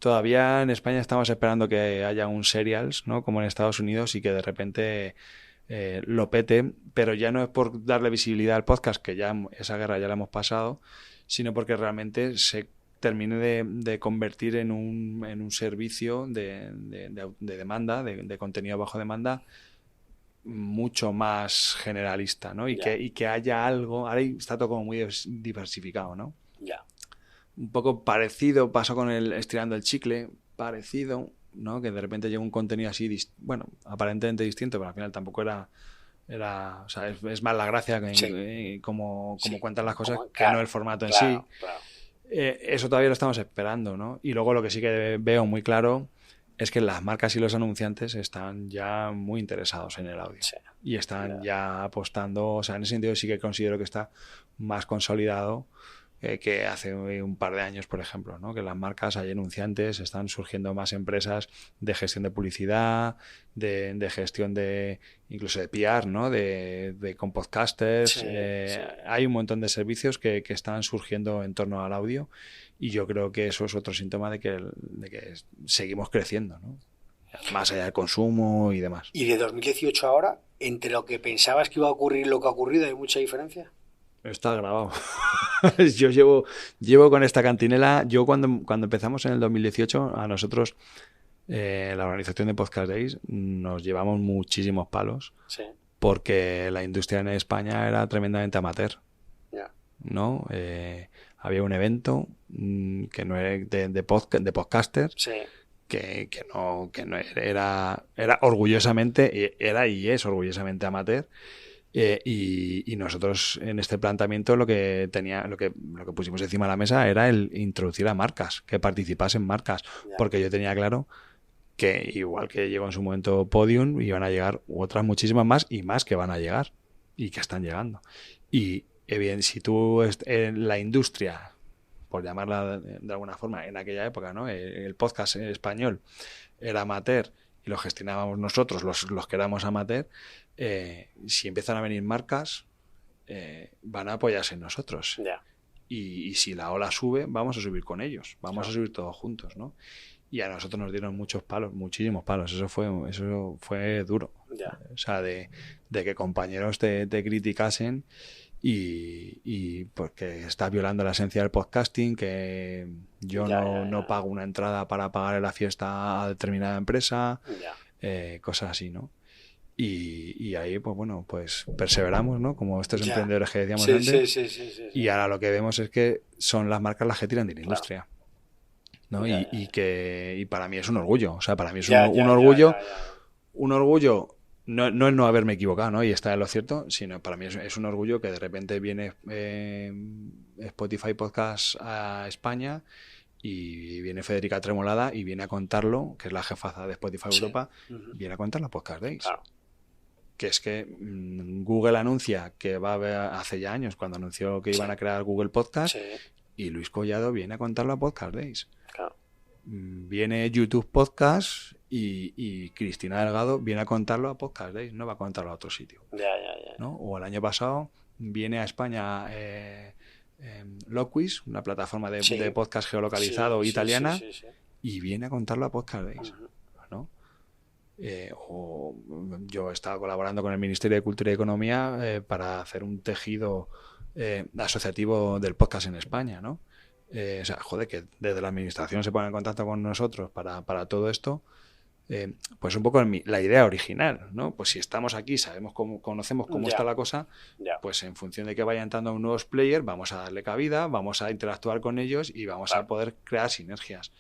todavía en España estamos esperando que haya un serials, ¿no? Como en Estados Unidos, y que de repente lo pete, pero ya no es por darle visibilidad al podcast, que ya esa guerra ya la hemos pasado, sino porque realmente se termine de convertir en un servicio de demanda, de contenido bajo demanda, mucho más generalista, ¿no? Y que haya algo, ahora está todo como muy diversificado, ¿no? Ya. Un poco parecido pasó con el Estirando el Chicle, parecido, ¿no? Que de repente llega un contenido así, bueno, aparentemente distinto, pero al final tampoco era o sea, es más la gracia que como cuentan las cosas, que no el formato en sí. Claro. Eso todavía lo estamos esperando, ¿no? Y luego lo que sí que veo muy claro es que las marcas y los anunciantes están ya muy interesados en el audio. Sí. Y están ya apostando, o sea, en ese sentido sí que considero que está más consolidado que hace un par de años, por ejemplo, ¿no? Que las marcas, hay anunciantes, están surgiendo más empresas de gestión de publicidad, de gestión incluso de PR, ¿no? Con podcasters. Hay un montón de servicios que están surgiendo en torno al audio, y yo creo que eso es otro síntoma de que seguimos creciendo, ¿no? Más allá del consumo y demás. ¿Y de 2018 ahora, entre lo que pensabas que iba a ocurrir y lo que ha ocurrido, hay mucha diferencia? Está grabado. Yo llevo con esta cantinela. Yo cuando empezamos en el 2018, a nosotros, la organización de Podcast Days, nos llevamos muchísimos palos. Sí. Porque la industria en España era tremendamente amateur. Yeah. ¿No? Había un evento que no era de podcasters. Sí. Que no era orgullosamente, y es orgullosamente amateur. Y nosotros en este planteamiento lo que pusimos encima de la mesa era el introducir a marcas, que participasen marcas, porque yo tenía claro que igual que llegó en su momento Podium, iban a llegar otras muchísimas más y más que van a llegar y que están llegando. Y bien, si tú en la industria, por llamarla de alguna forma, en aquella época, ¿no? El podcast en español era amateur y lo gestionábamos nosotros, los que éramos amateur. Si empiezan a venir marcas, van a apoyarse en nosotros. Yeah. Y si la ola sube, vamos a subir con ellos, vamos a subir todos juntos, ¿no? Y a nosotros nos dieron muchos palos, muchísimos palos. Eso fue duro. Yeah. O sea, de que compañeros te criticasen y porque estás violando la esencia del podcasting, que yo no pago una entrada para pagar la fiesta a determinada empresa, cosas así, ¿no? Y ahí, pues bueno, pues perseveramos, ¿no? Como estos emprendedores que decíamos antes. Sí. Y ahora lo que vemos es que son las marcas las que tiran de la industria, ¿no? Y para mí es un orgullo. O sea, para mí es un orgullo. Un orgullo, no es no haberme equivocado, ¿no? Y está en lo cierto, sino para mí es un orgullo que de repente viene Spotify Podcast a España. Y viene Federica Tremolada y viene a contarlo, que es la jefaza de Spotify Europa, viene a contar la Podcast Days. Claro. Que es que Google anuncia que va a haber, hace ya años, cuando anunció que iban a crear Google Podcast, y Luis Collado viene a contarlo a Podcast Days. Claro. Viene YouTube Podcast y Cristina Delgado viene a contarlo a Podcast Days, no va a contarlo a otro sitio. ¿No? O el año pasado viene a España Loquis, una plataforma de podcast geolocalizado italiana, y viene a contarlo a Podcast Days, ¿no? O yo he estado colaborando con el Ministerio de Cultura y Economía para hacer un tejido asociativo del podcast en España, ¿no? o sea, joder, que desde la administración se ponen en contacto con nosotros para todo esto, pues un poco la idea original, ¿no? Pues si estamos aquí, conocemos cómo está la cosa, pues en función de que vayan entrando nuevos players, vamos a darle cabida, vamos a interactuar con ellos y vamos a poder crear sinergias.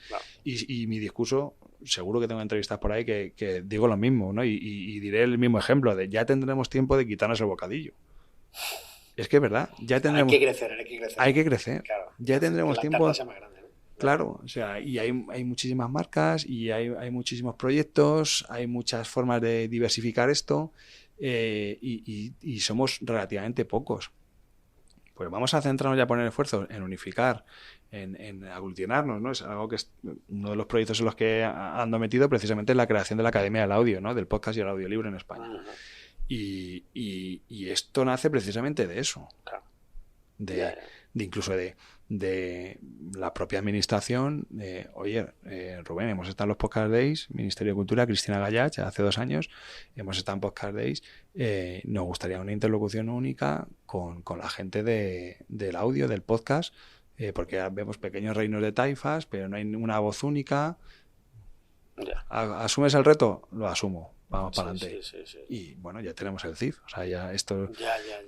Y mi discurso, seguro que tengo entrevistas por ahí que digo lo mismo, ¿no? Y diré el mismo ejemplo de ya tendremos tiempo de quitarnos el bocadillo. Es que es verdad, ya tendremos... Hay que crecer. Claro, ya tendremos tiempo... Claro, o sea, y hay muchísimas marcas y hay muchísimos proyectos, hay muchas formas de diversificar esto y somos relativamente pocos. Pues vamos a centrarnos y a poner esfuerzos en unificar, en aglutinarnos, ¿no? Es algo que es uno de los proyectos en los que ando metido precisamente en la creación de la Academia del Audio, ¿no? Del podcast y el audiolibro en España. Y esto nace precisamente de eso. De incluso de la propia administración, oye, Rubén, hemos estado en los Podcast Days, Ministerio de Cultura, Cristina Gallach, hace 2 años, hemos estado en Podcast Days, nos gustaría una interlocución única con la gente del audio, del podcast, porque vemos pequeños reinos de taifas, pero no hay una voz única. ¿Asumes el reto? Lo asumo. Vamos para adelante. Sí. Y bueno, ya tenemos el CIF. O sea, ya esto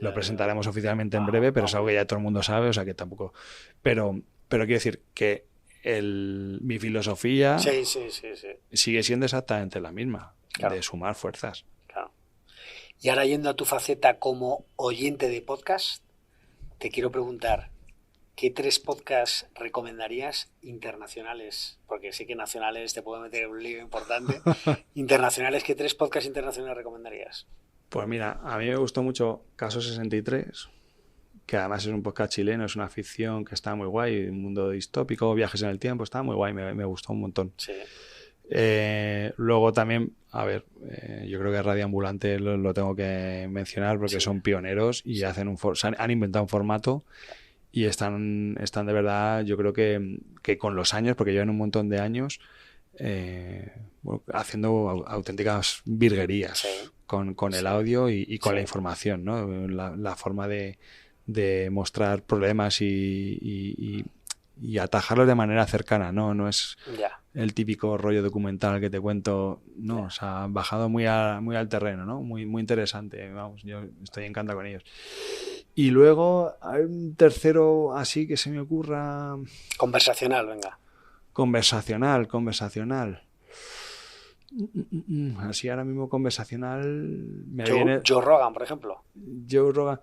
lo presentaremos oficialmente en breve, pero es algo que ya todo el mundo sabe, o sea que tampoco... Pero quiero decir que mi filosofía sigue siendo exactamente la misma, de sumar fuerzas. Claro. Y ahora yendo a tu faceta como oyente de podcast, te quiero preguntar, ¿qué 3 podcasts recomendarías internacionales? Porque sé que nacionales te puedo meter en un lío importante. Internacionales, ¿qué 3 podcasts internacionales recomendarías? Pues mira, a mí me gustó mucho Caso 63, que además es un podcast chileno, es una ficción que está muy guay, un mundo distópico, viajes en el tiempo, está muy guay, me gustó un montón. Sí. Luego también, a ver, yo creo que Radio Ambulante lo tengo que mencionar porque son pioneros y han inventado un formato. Y están de verdad, yo creo que con los años, porque llevan un montón de años, haciendo auténticas virguerías con el audio y con la información, ¿no? La forma de mostrar problemas y atajarlos de manera cercana, ¿no? No es el típico rollo documental que te cuento, no, o sea, han bajado muy al terreno, ¿no? Muy interesante, vamos, yo estoy encantado con ellos. Y luego hay un tercero así que se me ocurra... Conversacional, venga. Conversacional. Así ahora mismo conversacional... viene... Joe Rogan, por ejemplo. Joe Rogan...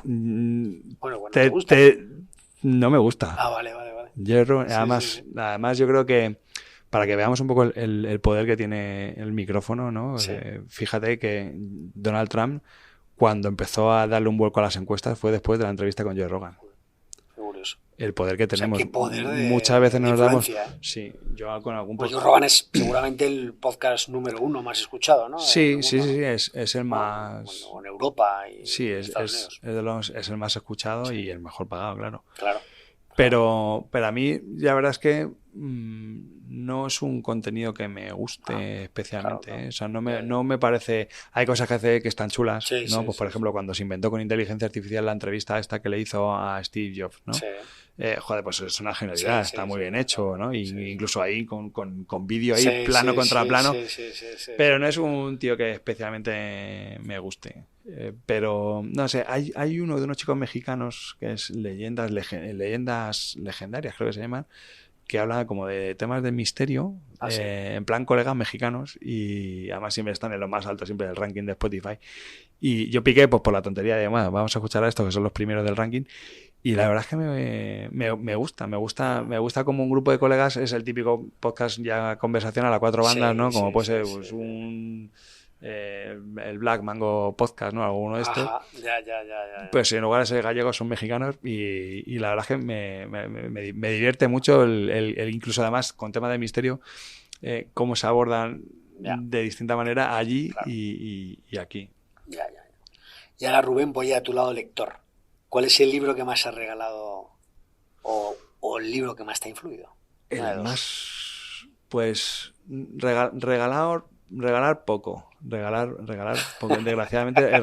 Bueno, ¿te gusta? No me gusta. Ah, vale. Joe Rogan, además yo creo que para que veamos un poco el poder que tiene el micrófono, ¿no? Sí. Fíjate que Donald Trump, cuando empezó a darle un vuelco a las encuestas, fue después de la entrevista con Joe Rogan. Curioso. El poder que tenemos. O sea, ¿qué poder muchas veces nos damos... Sí, yo con algún... Pues Joe Rogan es seguramente el podcast número 1 más escuchado, ¿no? Sí, es el más... Bueno, en Europa y sí, en Estados Unidos. Es el más escuchado y el mejor pagado, claro. Claro. Pero a mí, la verdad es que no es un contenido que me guste especialmente. Claro. O sea, no me parece... Hay cosas que hace que están chulas, ¿no? Pues, por ejemplo, cuando se inventó con inteligencia artificial la entrevista esta que le hizo a Steve Jobs, ¿no? Sí. Joder, pues es una genialidad, está muy bien hecho, ¿no? Y incluso ahí con vídeo ahí, plano contra plano. Pero no es un tío que especialmente me guste. Pero, no sé, hay uno de unos chicos mexicanos que es Leyendas Legendarias, creo que se llaman, que habla como de temas de misterio, en plan colegas mexicanos, y además siempre están en lo más alto siempre del ranking de Spotify. Y yo piqué pues por la tontería de, bueno, vamos a escuchar a estos que son los primeros del ranking. Y la verdad es que me gusta como un grupo de colegas, es el típico podcast ya conversacional a 4 bandas, ¿no? Como puede ser pues, el Black Mango Podcast, ¿no? Alguno de estos. Ajá, ya. Pues en lugar de ser gallegos son mexicanos y la verdad es que me divierte mucho el incluso además con temas de misterio, cómo se abordan de distinta manera allí y aquí. Ya. Y ahora, Rubén, voy a tu lado lector. ¿Cuál es el libro que más has regalado o el libro que más te ha influido? El más... Pues regalar poco. Regalar poco. Desgraciadamente he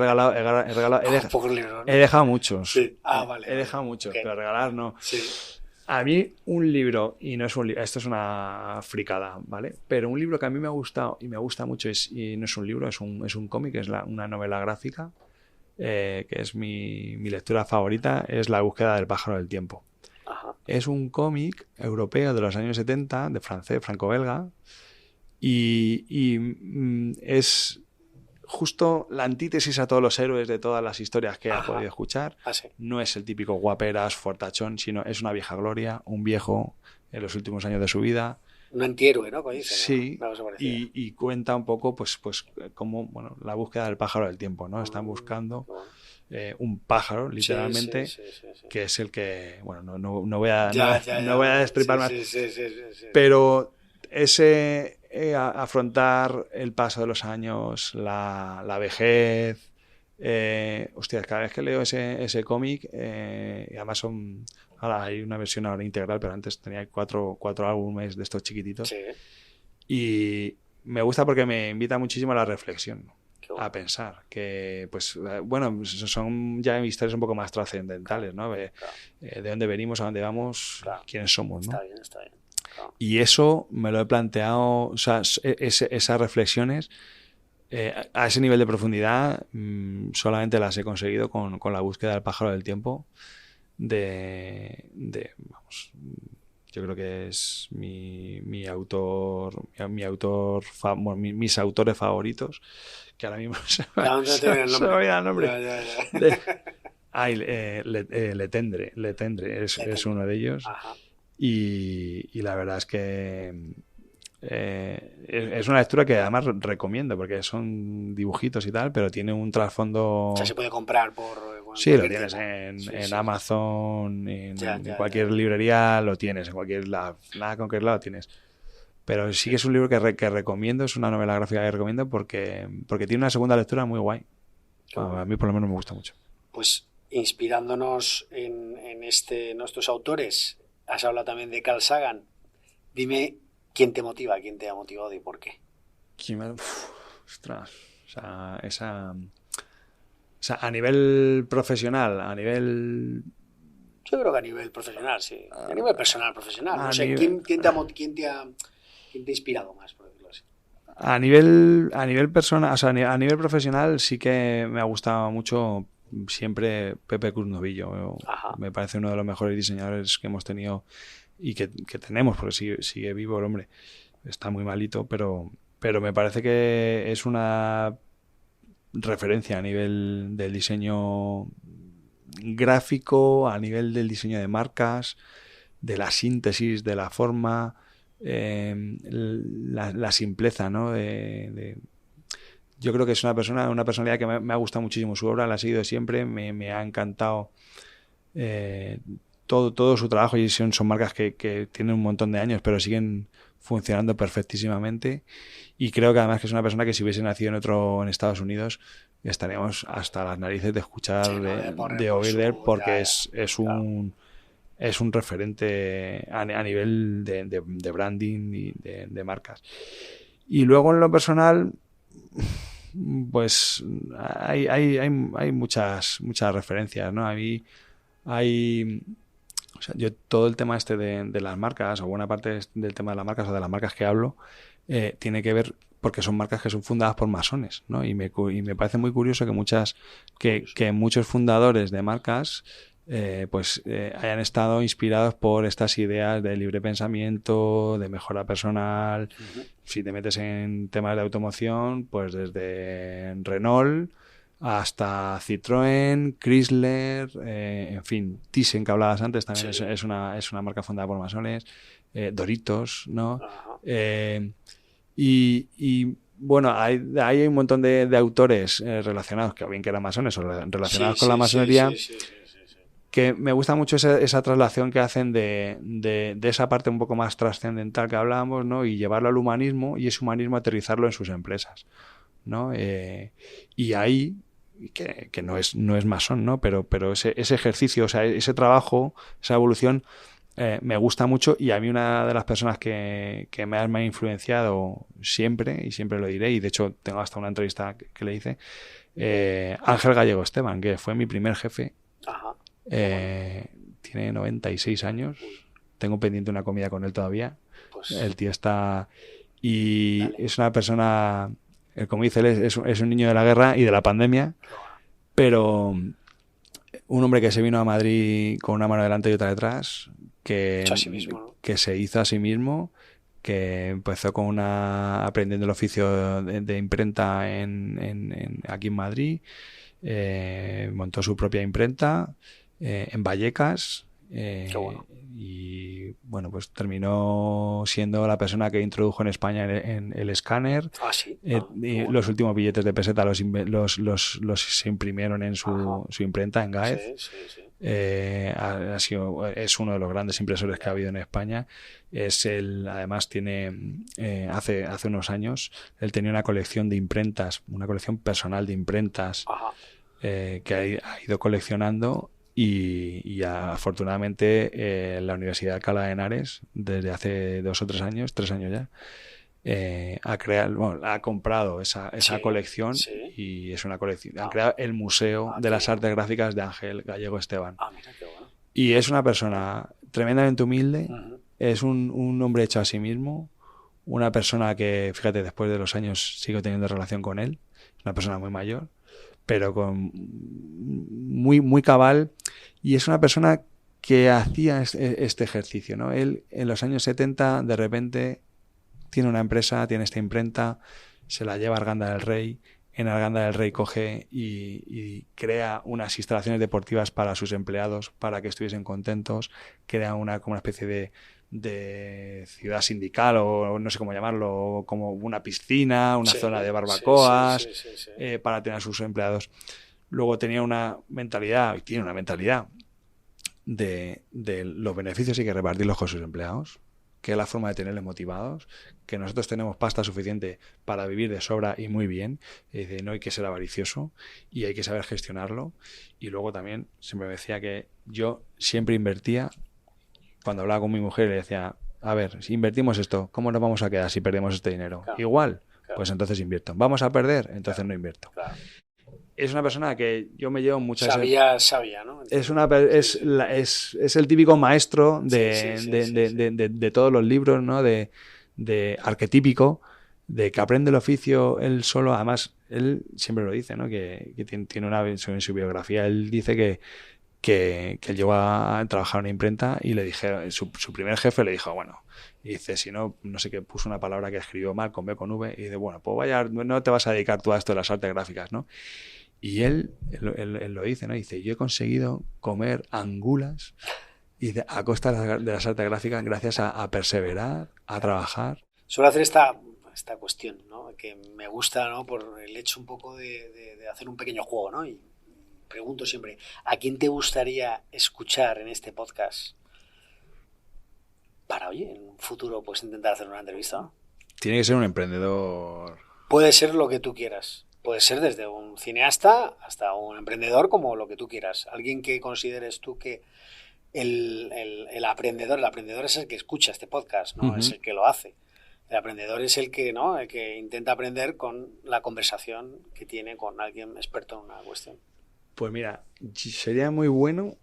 dejado muchos. Sí. Vale. He dejado muchos, pero regalar no. Sí. A mí un libro, y no es un libro, esto es una fricada, ¿vale? Pero un libro que a mí me ha gustado y me gusta mucho y no es un libro, es un cómic, es una novela gráfica, que es mi lectura favorita, es La búsqueda del pájaro del tiempo. Ajá. Es un cómic europeo de los años 70, de francés, franco-belga, y es justo la antítesis a todos los héroes de todas las historias que he podido escuchar. Sí. No es el típico guaperas, fortachón, sino es una vieja gloria, un viejo en los últimos años de su vida. Un antihéroe, ¿no? Como dicen, sí, ¿no? y cuenta un poco pues como la búsqueda del pájaro del tiempo, ¿no? Están buscando un pájaro, literalmente, sí. Que es el que, bueno, no voy a destripar más, pero ese afrontar el paso de los años, la vejez, hostia, cada vez que leo ese cómic, y además ahora hay una versión ahora integral, pero antes tenía cuatro álbumes de estos chiquititos, sí. Y me gusta porque me invita muchísimo a la reflexión, a pensar que, pues, bueno, son ya historias un poco más trascendentales, ¿no? De dónde venimos, a dónde vamos, quiénes somos, ¿no? Está bien. Y eso me lo he planteado, o sea, esas reflexiones a ese nivel de profundidad solamente las he conseguido con la búsqueda del pájaro del tiempo vamos, yo creo que es mis autores favoritos, que ahora mismo se me olvida el nombre. Letendre es uno de ellos. Ajá. Y la verdad es que es una lectura que además recomiendo porque son dibujitos y tal, pero tiene un trasfondo. O sea, se puede comprar por. Sí, lo tienes en Amazon, en cualquier librería lo tienes, en cualquier lado lo tienes. Pero sí que es un libro que recomiendo, es una novela gráfica que recomiendo porque tiene una segunda lectura muy guay. Bueno, a mí por lo menos me gusta mucho. Pues inspirándonos en nuestros autores, has hablado también de Carl Sagan. Dime quién te motiva, quién te ha motivado y por qué. Ostras, o sea, a nivel profesional, Yo creo que a nivel profesional, sí. A nivel personal, profesional. No sé, ¿quién te ha inspirado más, por decirlo así? A nivel personal, o sea, a nivel profesional sí que me ha gustado mucho siempre Pepe Cruz Novillo. Me parece uno de los mejores diseñadores que hemos tenido y que tenemos, porque sigue vivo el hombre. Está muy malito, pero me parece que es una referencia a nivel del diseño gráfico, a nivel del diseño de marcas, de la síntesis, de la forma, la simpleza, ¿no? Yo creo que es una personalidad que me ha gustado muchísimo su obra, la he seguido siempre, me ha encantado todo su trabajo, y son marcas que tienen un montón de años, pero siguen funcionando perfectísimamente, y creo que además que es una persona que si hubiese nacido en Estados Unidos estaríamos hasta las narices de escuchar, de oír de él, porque es un referente a nivel de branding y de marcas. Y luego en lo personal, pues hay muchas referencias, ¿no? A mí o sea, yo todo el tema de las marcas, o buena parte del tema de las marcas o de las marcas que hablo, tiene que ver porque son marcas que son fundadas por masones, ¿no? Y me parece muy curioso que muchos fundadores de marcas hayan estado inspirados por estas ideas de libre pensamiento, de mejora personal. Uh-huh. Si te metes en temas de automoción, pues desde Renault hasta Citroën, Chrysler, en fin, Thyssen, que hablabas antes, también sí. es una marca fundada por masones, Doritos, ¿no? Uh-huh. Y bueno, hay un montón de autores relacionados, que bien que eran masones o relacionados con la masonería, que me gusta mucho esa traslación que hacen de esa parte un poco más trascendental que hablábamos, ¿no? Y llevarlo al humanismo, y ese humanismo aterrizarlo en sus empresas, ¿no? Y ahí, que no es masón, ¿no? Pero ese ejercicio, o sea, ese trabajo, esa evolución, me gusta mucho, y a mí una de las personas que me ha influenciado siempre, y siempre lo diré, y de hecho tengo hasta una entrevista que le hice, Ángel Gallego Esteban, que fue mi primer jefe. Ajá. Tiene 96 años. tengo pendiente una comida con él todavía. Pues, el tío está... Y dale. es una persona, como dice él, es un niño de la guerra y de la pandemia, pero un hombre que se vino a Madrid con una mano delante y otra detrás, Hecho a sí mismo, ¿no? que se hizo a sí mismo, que empezó con aprendiendo el oficio de imprenta aquí en Madrid, montó su propia imprenta en Vallecas, Qué bueno. y bueno, pues terminó siendo la persona que introdujo en España el escáner. Ah, sí. Y Bueno. los últimos billetes de peseta los se imprimieron en su imprenta, en Gaez. Sí. Es uno de los grandes impresores que ha habido en España. Además hace unos años él tenía una colección de imprentas, una colección personal de imprentas, que ha ido coleccionando. Y afortunadamente la Universidad de Alcalá de Henares, desde hace 2 o 3 años, 3 años ya, ha comprado esa colección, y es una colección. Han creado el Museo de las Artes Gráficas de Ángel Gallego Esteban. Mira, qué bueno. Y es una persona tremendamente humilde, es un hombre hecho a sí mismo, una persona que, fíjate, después de los años sigo teniendo relación con él, es una persona muy mayor, pero muy cabal, y es una persona que hacía este ejercicio, ¿no? Él en los años 70 de repente tiene una empresa, tiene esta imprenta, se la lleva a Arganda del Rey, en Arganda del Rey coge y crea unas instalaciones deportivas para sus empleados, para que estuviesen contentos, crea como una especie de ciudad sindical, o no sé cómo llamarlo, como una piscina, una zona de barbacoas, para tener a sus empleados. Luego tenía una mentalidad, y tiene una mentalidad de los beneficios hay que repartirlos con sus empleados, que es la forma de tenerles motivados, que nosotros tenemos pasta suficiente para vivir de sobra y muy bien, y dice, no hay que ser avaricioso y hay que saber gestionarlo. Y luego también siempre me decía que yo siempre invertía. Cuando hablaba con mi mujer le decía, a ver, si invertimos esto, ¿cómo nos vamos a quedar si perdemos este dinero? Claro, igual, claro. Pues entonces invierto. ¿Vamos a perder? Entonces no invierto. Claro. Es una persona que yo me llevo muchas... Sabia, ¿no? Es el típico maestro de todos los libros, ¿no? De arquetípico, de que aprende el oficio él solo. Además, él siempre lo dice, ¿no? Que tiene en su biografía, él dice que él llegó a trabajar en una imprenta y le dije, su primer jefe le dijo, bueno, y dice, si no sé qué, puso una palabra que escribió mal con B con V, y dice, bueno, pues vaya, no te vas a dedicar tú a esto de las artes gráficas, ¿no? Y él lo dice, ¿no? Dice, yo he conseguido comer angulas a costa de las artes gráficas gracias a perseverar, a trabajar. Suelo hacer esta cuestión, ¿no? Que me gusta, ¿no? Por el hecho un poco de hacer un pequeño juego, ¿no? Y pregunto siempre, ¿a quién te gustaría escuchar en este podcast para, oye, en un futuro pues intentar hacer una entrevista, ¿no? Tiene que ser un emprendedor. Puede ser lo que tú quieras. Puede ser desde un cineasta hasta un emprendedor, como lo que tú quieras. Alguien que consideres tú que el aprendedor es el que escucha este podcast, ¿no? Es el que lo hace. El aprendedor es el que intenta aprender con la conversación que tiene con alguien experto en una cuestión. Pues mira, sería muy bueno,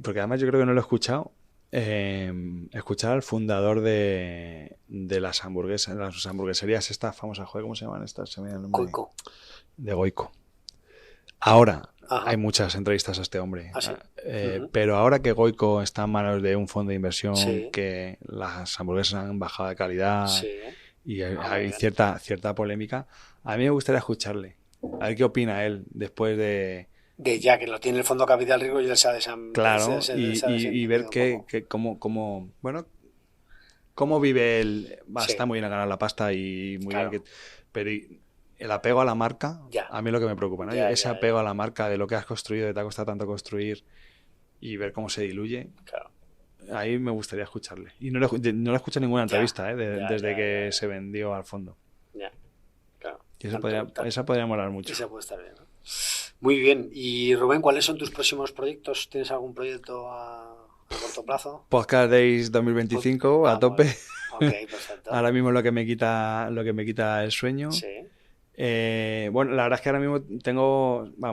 porque además yo creo que no lo he escuchado, escuchar al fundador de las hamburgueserías estas famosas, ¿cómo se llaman estas? Se me da el nombre. Goico. De Goico. Ahora hay muchas entrevistas a este hombre. ¿Ah, sí? Pero ahora que Goico está en manos de un fondo de inversión, que las hamburguesas han bajado de calidad, y hay cierta polémica, a mí me gustaría escucharle. A ver qué opina él después de ya que lo tiene el Fondo Capital Riesgo y él se ha claro, y ver cómo vive él. Está muy bien ganar la pasta y muy bien pero el apego a la marca, a mí es lo que me preocupa, ¿no? Ese apego a la marca de lo que has construido, de te ha costado tanto construir, y ver cómo se diluye. Claro. Ahí me gustaría escucharle. Y no le escucho ninguna entrevista desde que se vendió al fondo. Claro. Y esa podría molar mucho. Esa puede estar bien, ¿no? Muy bien. Y Rubén, ¿cuáles son tus próximos proyectos? ¿Tienes algún proyecto a corto plazo? Podcast Days 2025 a tope. Okay, perfecto. Ahora mismo lo que me quita el sueño. Sí. Bueno, la verdad es que ahora mismo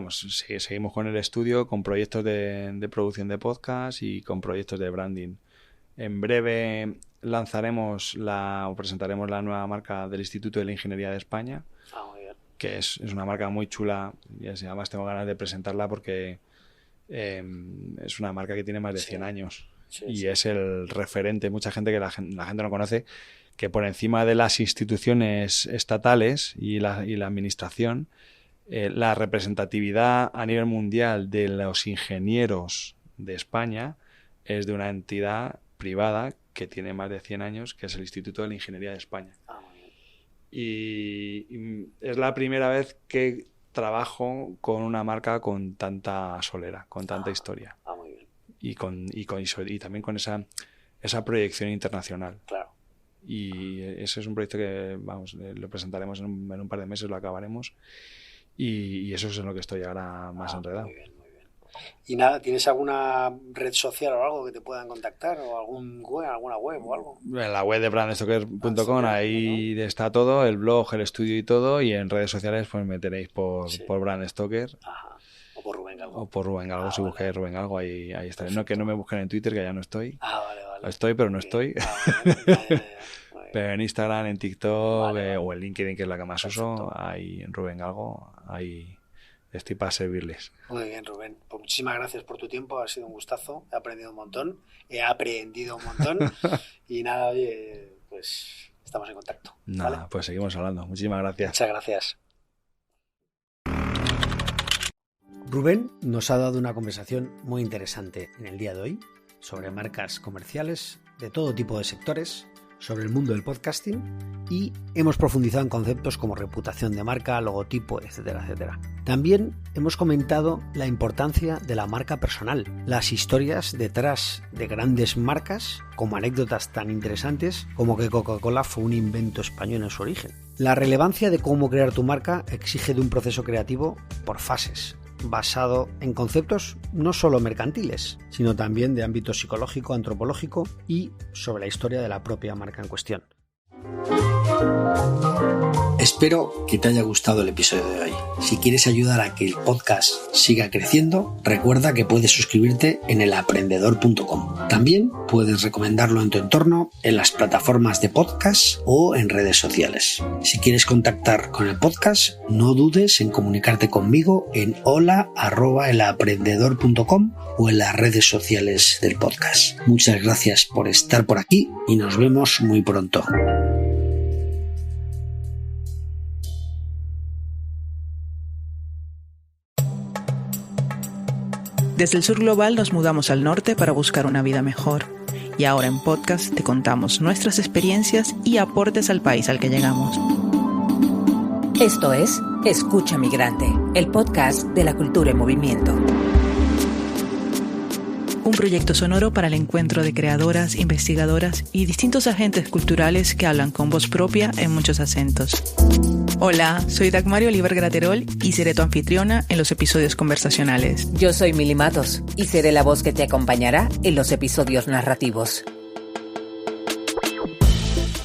seguimos con el estudio, con proyectos de producción de podcast y con proyectos de branding. En breve presentaremos la nueva marca del Instituto de la Ingeniería de España, que es una marca muy chula y además tengo ganas de presentarla porque es una marca que tiene más de 100 años y es el referente. Mucha gente que la gente no conoce, que por encima de las instituciones estatales y la administración, la representatividad a nivel mundial de los ingenieros de España es de una entidad privada que tiene más de 100 años, que es el Instituto de la Ingeniería de España. Y es la primera vez que trabajo con una marca con tanta solera, con tanta historia. Muy bien. Y también con esa proyección internacional. Claro. Y ese es un proyecto que lo presentaremos en un par de meses, lo acabaremos. Y eso es en lo que estoy ahora más enredado. Muy bien. Y nada, ¿tienes alguna red social o algo que te puedan contactar? ¿O alguna web o algo? En la web de brandstoker.com, ahí está todo, el blog, el estudio y todo. Y en redes sociales pues me tenéis por Brand Stoker. Ajá. O por Rubén Galgo. O por Rubén Galgo, si buscáis Rubén Galgo, ahí estaré. No, que no me busquen en Twitter, que ya no estoy. Vale. Estoy, pero no estoy. Pero en Instagram, en TikTok o en LinkedIn, que es la que más uso, ahí en Rubén Galgo, ahí estoy para servirles. Muy bien, Rubén. Pues muchísimas gracias por tu tiempo, ha sido un gustazo, he aprendido un montón. Y nada, oye, pues estamos en contacto. Nada, ¿vale? Pues seguimos hablando. Muchísimas gracias. Muchas gracias. Rubén nos ha dado una conversación muy interesante en el día de hoy sobre marcas comerciales de todo tipo de sectores, sobre el mundo del podcasting y hemos profundizado en conceptos como reputación de marca, logotipo, etcétera, etcétera. También hemos comentado la importancia de la marca personal, las historias detrás de grandes marcas, como anécdotas tan interesantes como que Coca-Cola fue un invento español en su origen. La relevancia de cómo crear tu marca exige de un proceso creativo por fases, basado en conceptos no solo mercantiles, sino también de ámbito psicológico, antropológico y sobre la historia de la propia marca en cuestión. Espero que te haya gustado el episodio de hoy. Si quieres ayudar a que el podcast siga creciendo, recuerda que puedes suscribirte en elaprendedor.com. También puedes recomendarlo en tu entorno, en las plataformas de podcast o en redes sociales. Si quieres contactar con el podcast, no dudes en comunicarte conmigo en hola@elaprendedor.com o en las redes sociales del podcast. Muchas gracias por estar por aquí y nos vemos muy pronto. Desde el sur global nos mudamos al norte para buscar una vida mejor. Y ahora en podcast te contamos nuestras experiencias y aportes al país al que llegamos. Esto es Escucha Migrante, el podcast de la cultura en movimiento. Un proyecto sonoro para el encuentro de creadoras, investigadoras y distintos agentes culturales que hablan con voz propia en muchos acentos. Hola, soy Dagmari Oliver Graterol y seré tu anfitriona en los episodios conversacionales. Yo soy Mili Matos y seré la voz que te acompañará en los episodios narrativos.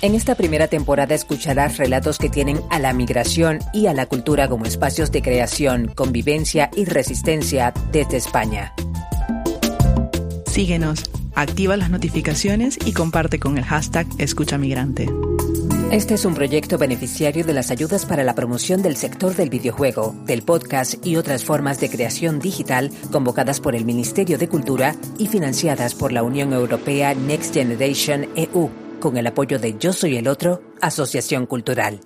En esta primera temporada escucharás relatos que tienen a la migración y a la cultura como espacios de creación, convivencia y resistencia desde España. Síguenos, activa las notificaciones y comparte con el hashtag Escucha Migrante. Este es un proyecto beneficiario de las ayudas para la promoción del sector del videojuego, del podcast y otras formas de creación digital convocadas por el Ministerio de Cultura y financiadas por la Unión Europea Next Generation EU, con el apoyo de Yo Soy el Otro, Asociación Cultural.